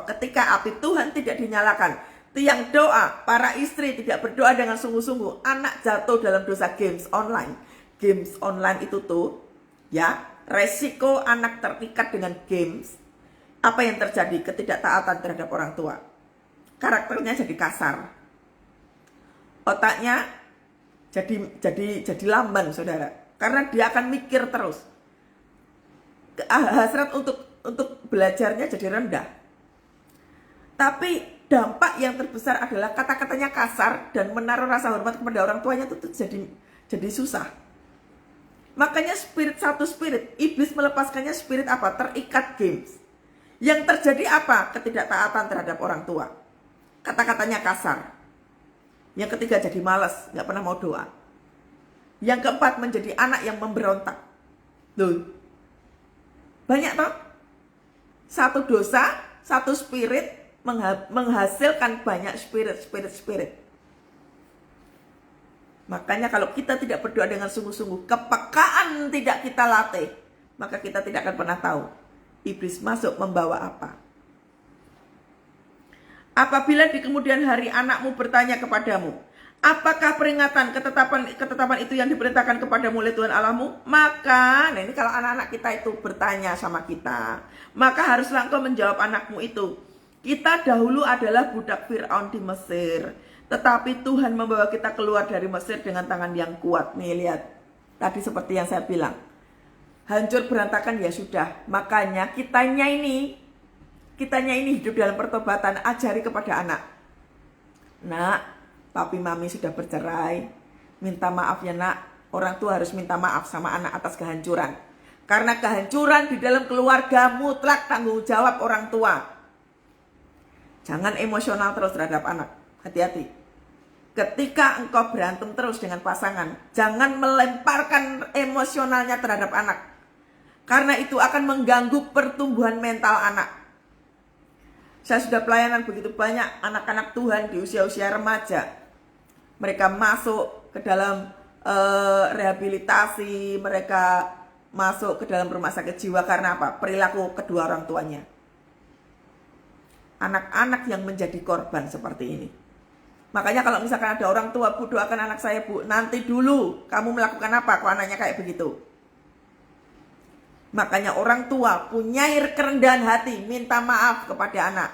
ketika api Tuhan tidak dinyalakan, tiang doa, para istri tidak berdoa dengan sungguh-sungguh, anak jatuh dalam dosa games online. Games online itu tuh, ya, resiko anak terikat dengan games. Apa yang terjadi? Ketidaktaatan terhadap orang tua. karakternya jadi kasar. Otaknya jadi lamban, saudara. Karena dia akan mikir terus. Hasrat untuk belajarnya jadi rendah. Tapi dampak yang terbesar adalah kata-katanya kasar dan menaruh rasa hormat kepada orang tuanya itu jadi susah. Makanya satu spirit, iblis melepaskannya spirit apa? Terikat games. Yang terjadi apa? Ketidaktaatan terhadap orang tua. Kata-katanya kasar. Yang ketiga jadi malas, gak pernah mau doa. Yang keempat menjadi anak yang memberontak. Loh, banyak toh? Satu dosa, satu spirit menghasilkan banyak spirit. Makanya kalau kita tidak berdoa dengan sungguh-sungguh, kepekaan tidak kita latih, maka kita tidak akan pernah tahu iblis masuk membawa apa. Apabila di kemudian hari anakmu bertanya kepadamu, apakah peringatan ketetapan itu yang diperintahkan kepadamu oleh Tuhan Allahmu? Maka, nah ini kalau anak-anak kita itu bertanya sama kita, maka haruslah engkau menjawab anakmu itu. Kita dahulu adalah budak Fir'aun di Mesir, tetapi Tuhan membawa kita keluar dari Mesir dengan tangan yang kuat. Nih lihat, tadi seperti yang saya bilang, hancur berantakan ya sudah. Makanya kitanya ini hidup dalam pertobatan, ajari kepada anak. Nak, papi mami sudah bercerai, minta maaf ya nak. Orang tua harus minta maaf sama anak atas kehancuran. Karena kehancuran di dalam keluarga mutlak tanggung jawab orang tua. Jangan emosional terus terhadap anak. Hati-hati. Ketika engkau berantem terus dengan pasangan, jangan melemparkan emosionalnya terhadap anak. Karena itu akan mengganggu pertumbuhan mental anak. Saya sudah pelayanan begitu banyak anak-anak Tuhan di usia-usia remaja. Mereka masuk ke dalam rehabilitasi, mereka masuk ke dalam rumah sakit jiwa karena apa? Perilaku kedua orang tuanya. Anak-anak yang menjadi korban seperti ini. Makanya kalau misalkan ada orang tua, Bu doakan anak saya Bu, nanti dulu kamu melakukan apa kalau anaknya kayak begitu. Makanya orang tua punya kerendahan hati, minta maaf kepada anak.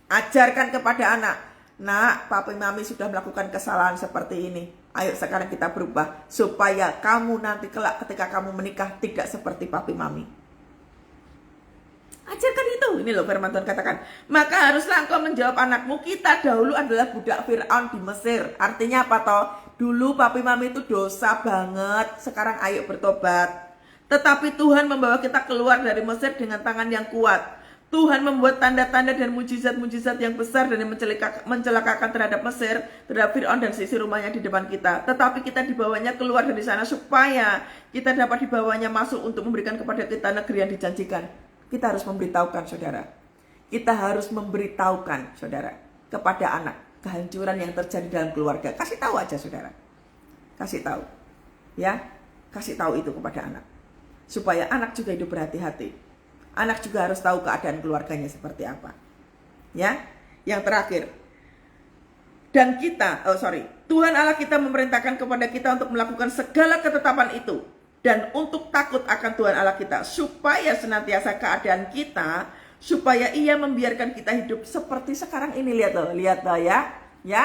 Ajarkan kepada anak, nak, papi mami sudah melakukan kesalahan seperti ini. Ayo sekarang kita berubah, supaya kamu nanti kelak ketika kamu menikah tidak seperti papi mami. Ajarkan itu. Ini loh firman Tuhan katakan, maka haruslah engkau menjawab anakmu, kita dahulu adalah budak Fir'aun di Mesir. Artinya apa toh? Dulu papi mami itu dosa banget, sekarang ayo bertobat. Tetapi Tuhan membawa kita keluar dari Mesir dengan tangan yang kuat. Tuhan membuat tanda-tanda dan mujizat-mujizat yang besar dan yang mencelakakan terhadap Mesir, terhadap Fir'aun dan sisi rumahnya di depan kita. Tetapi kita dibawanya keluar dari sana supaya kita dapat dibawanya masuk untuk memberikan kepada kita negeri yang dijanjikan. Kita harus memberitahukan, saudara. Kita harus memberitahukan, saudara, kepada anak kehancuran yang terjadi dalam keluarga. Kasih tahu aja, saudara. Kasih tahu. Ya, kasih tahu itu kepada anak. Supaya anak juga hidup berhati-hati. Anak juga harus tahu keadaan keluarganya seperti apa. Ya, yang terakhir. Dan Tuhan Allah kita memerintahkan kepada kita untuk melakukan segala ketetapan itu. Dan untuk takut akan Tuhan Allah kita, supaya senantiasa keadaan kita, supaya Ia membiarkan kita hidup seperti sekarang ini. Lihat loh ya.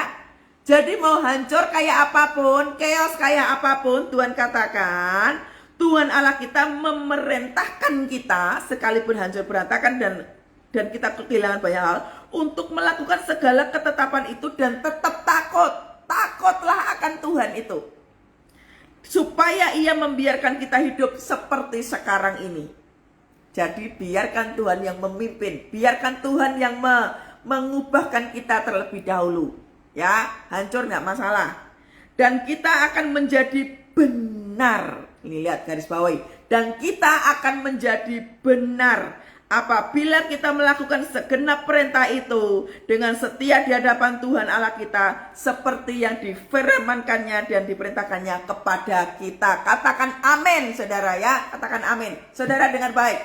Jadi mau hancur kayak apapun, chaos kayak apapun, Tuhan katakan, Tuhan Allah kita memerintahkan kita, sekalipun hancur berantakan dan kita kehilangan banyak hal, untuk melakukan segala ketetapan itu dan tetap takutlah akan Tuhan itu. Supaya Ia membiarkan kita hidup seperti sekarang ini. Jadi biarkan Tuhan yang memimpin, biarkan Tuhan yang mengubahkan kita terlebih dahulu. Ya, hancur nggak masalah. Dan kita akan menjadi benar. Ini lihat garis bawahi. Dan kita akan menjadi benar apabila kita melakukan segenap perintah itu dengan setia di hadapan Tuhan Allah kita, seperti yang difirmankannya dan diperintahkannya kepada kita. Katakan amin, saudara ya. Katakan amin. Saudara dengar baik.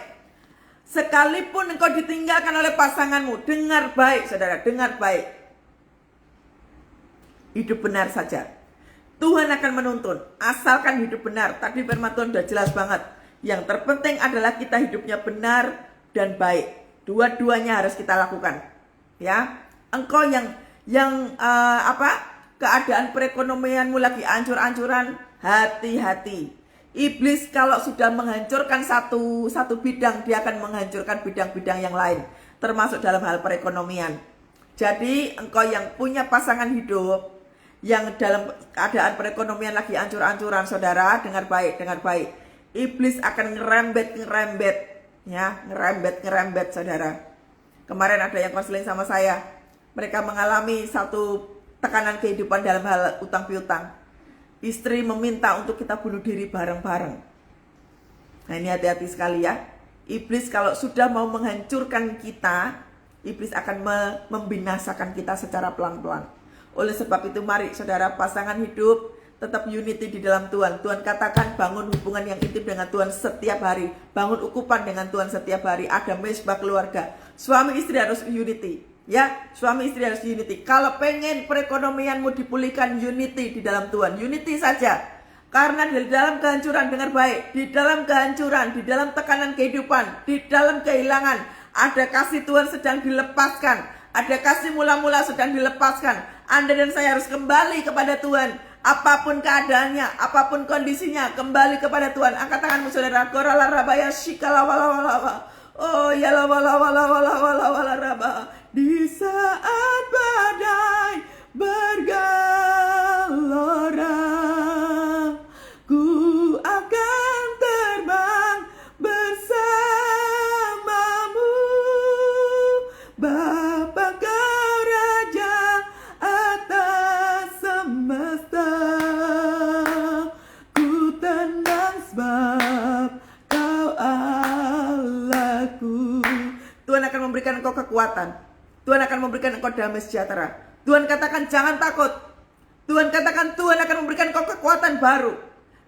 Sekalipun engkau ditinggalkan oleh pasanganmu, dengar baik, saudara, dengar baik. Hidup benar saja. Tuhan akan menuntun, asalkan hidup benar. Tadi firman Tuhan sudah jelas banget. Yang terpenting adalah kita hidupnya benar dan baik. Dua-duanya harus kita lakukan. Ya. Engkau yang keadaan perekonomianmu lagi ancur-ancuran, hati-hati. Iblis kalau sudah menghancurkan satu bidang, dia akan menghancurkan bidang-bidang yang lain, termasuk dalam hal perekonomian. Jadi engkau yang punya pasangan hidup yang dalam keadaan perekonomian lagi ancur-ancuran, saudara, dengar baik. Iblis akan ngerembet, ya, ngerembet, saudara. Kemarin ada yang konseling sama saya, mereka mengalami satu tekanan kehidupan dalam hal utang piutang. Istri meminta untuk kita bunuh diri bareng-bareng. Nah, ini hati-hati sekali ya. Iblis kalau sudah mau menghancurkan kita, iblis akan membinasakan kita secara pelan-pelan. Oleh sebab itu mari saudara, pasangan hidup tetap unity di dalam Tuhan. Tuhan katakan bangun hubungan yang intim dengan Tuhan setiap hari. Bangun ukupan dengan Tuhan setiap hari. Ada mesbah keluarga. Suami istri harus unity. Ya, suami istri harus unity. Kalau pengen perekonomianmu dipulihkan, unity di dalam Tuhan. Unity saja. Karena di dalam kehancuran, dengar baik, di dalam kehancuran, di dalam tekanan kehidupan, di dalam kehilangan, ada kasih Tuhan sedang dilepaskan. Ada kasih mula-mula sedang dilepaskan. Anda dan saya harus kembali kepada Tuhan. Apapun keadaannya, apapun kondisinya, kembali kepada Tuhan. Angkat tanganmu saudara. Korala rabaya shikala wala wala wala. Oh ya la wala wala wala wala wala raba. Di saat badai bergelora, ku akan terbang bersamamu, Bapa kau Raja atas semesta. Ku tenang sebab kau Allahku. Tuhan akan memberikan engkau kekuatan. Tuhan akan memberikan engkau damai sejahtera. Tuhan katakan jangan takut. Tuhan katakan Tuhan akan memberikan engkau kekuatan baru.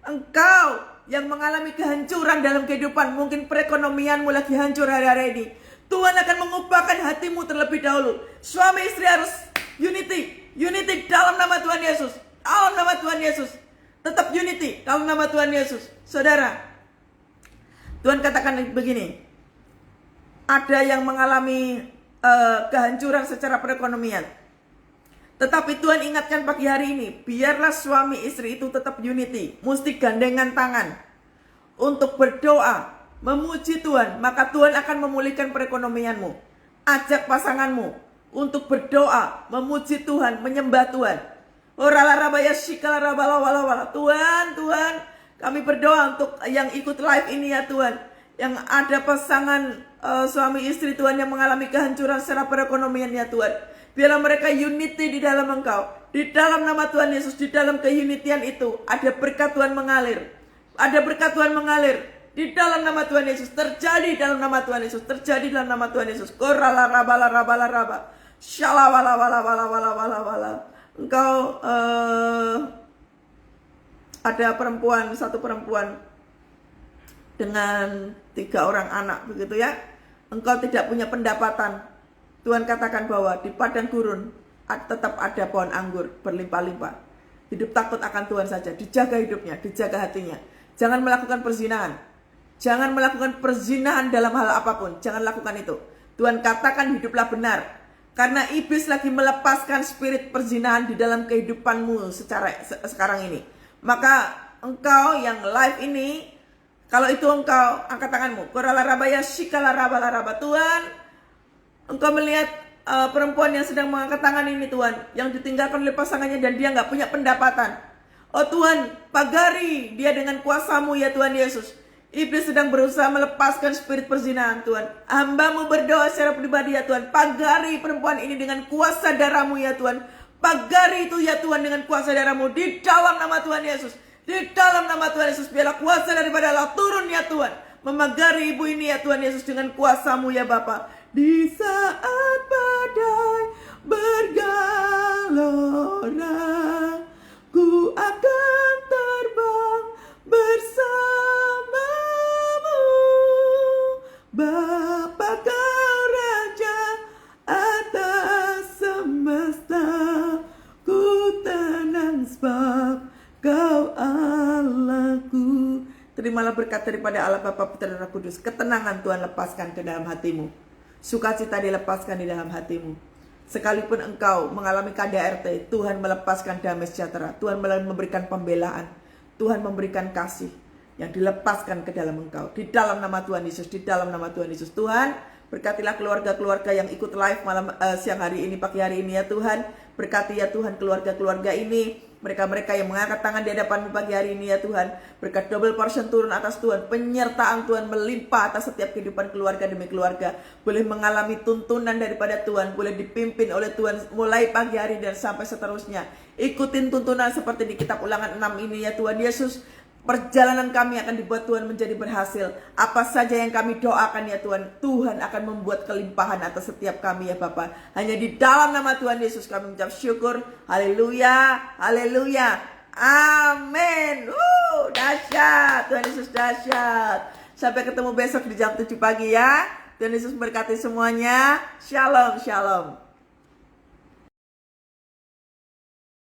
Engkau yang mengalami kehancuran dalam kehidupan, mungkin perekonomianmu lagi hancur hari-hari ini, Tuhan akan mengubahkan hatimu terlebih dahulu. Suami istri harus unity. Unity dalam nama Tuhan Yesus. Dalam nama Tuhan Yesus. Tetap unity dalam nama Tuhan Yesus. Saudara, Tuhan katakan begini. Ada yang mengalami kehancuran secara perekonomian. Tetapi Tuhan ingatkan pagi hari ini, biarlah suami istri itu tetap unity. Mesti gandengan tangan untuk berdoa, memuji Tuhan. Maka Tuhan akan memulihkan perekonomianmu. Ajak pasanganmu untuk berdoa, memuji Tuhan, menyembah Tuhan. Tuhan, kami berdoa untuk yang ikut live ini ya Tuhan. Yang ada pasangan suami istri Tuhan yang mengalami kehancuran secara perekonomian ya Tuhan. Biarlah mereka unity di dalam Engkau. Di dalam nama Tuhan Yesus, di dalam keunitian itu ada berkat Tuhan mengalir. Ada berkat Tuhan mengalir. Di dalam nama Tuhan Yesus, terjadi dalam nama Tuhan Yesus, terjadi dalam nama Tuhan Yesus. Korala rabala rabala raba. Shalawala wala wala wala wala wala. Engkau ada satu perempuan dengan 3 orang anak begitu ya. Engkau tidak punya pendapatan. Tuhan katakan bahwa di padang gurun tetap ada pohon anggur berlimpah-limpah. Hidup takut akan Tuhan saja. Dijaga hidupnya, dijaga hatinya. Jangan melakukan perzinahan. Jangan melakukan perzinahan dalam hal apapun. Jangan lakukan itu. Tuhan katakan hiduplah benar. Karena iblis lagi melepaskan spirit perzinahan di dalam kehidupanmu sekarang ini. Maka engkau yang live ini, kalau itu engkau, angkat tanganmu. Korala rabaya shikala rabala raba. Tuhan, engkau melihat perempuan yang sedang mengangkat tangan ini Tuhan, yang ditinggalkan oleh pasangannya dan dia gak punya pendapatan. Oh Tuhan, pagari dia dengan kuasa-Mu ya Tuhan Yesus. Iblis sedang berusaha melepaskan spirit perzinahan Tuhan. Hamba-Mu berdoa secara pribadi ya Tuhan. Pagari perempuan ini dengan kuasa darah-Mu ya Tuhan. Pagari itu ya Tuhan dengan kuasa darah-Mu. Di dalam nama Tuhan Yesus. Di dalam nama Tuhan Yesus. Biarlah kuasa daripada Allah turun ya Tuhan. Memagari ibu ini ya Tuhan Yesus dengan kuasa-Mu ya Bapa. Di saat badai bergelora, ku akan terbang bersamamu, Bapa kau Raja atas semesta. Ku tenang sebab kau Allahku. Terimalah berkat daripada Allah Bapa, Putra dan Roh Kudus. Ketenangan Tuhan lepaskan ke dalam hatimu. Sukacita dilepaskan di dalam hatimu. Sekalipun engkau mengalami KDRT, Tuhan melepaskan damai sejahtera. Tuhan memberikan pembelaan. Tuhan memberikan kasih yang dilepaskan ke dalam engkau. Di dalam nama Tuhan Yesus, di dalam nama Tuhan Yesus. Tuhan, berkatilah keluarga-keluarga yang ikut live siang hari ini, pagi hari ini ya Tuhan. Berkati ya Tuhan keluarga-keluarga ini. Mereka-mereka yang mengangkat tangan di hadapan pagi hari ini ya Tuhan. Berkat double portion turun atas Tuhan. Penyertaan Tuhan melimpah atas setiap kehidupan keluarga demi keluarga. Boleh mengalami tuntunan daripada Tuhan. Boleh dipimpin oleh Tuhan mulai pagi hari dan sampai seterusnya. Ikutin tuntunan seperti di kitab Ulangan 6 ini ya Tuhan Yesus. Perjalanan kami akan dibuat Tuhan menjadi berhasil. Apa saja yang kami doakan ya Tuhan, Tuhan akan membuat kelimpahan atas setiap kami ya Bapa. Hanya di dalam nama Tuhan Yesus kami mengucap syukur. Haleluya, haleluya, amin. Dahsyat, Tuhan Yesus dahsyat. Sampai ketemu besok di jam 7 pagi ya. Tuhan Yesus berkati semuanya. Shalom, shalom.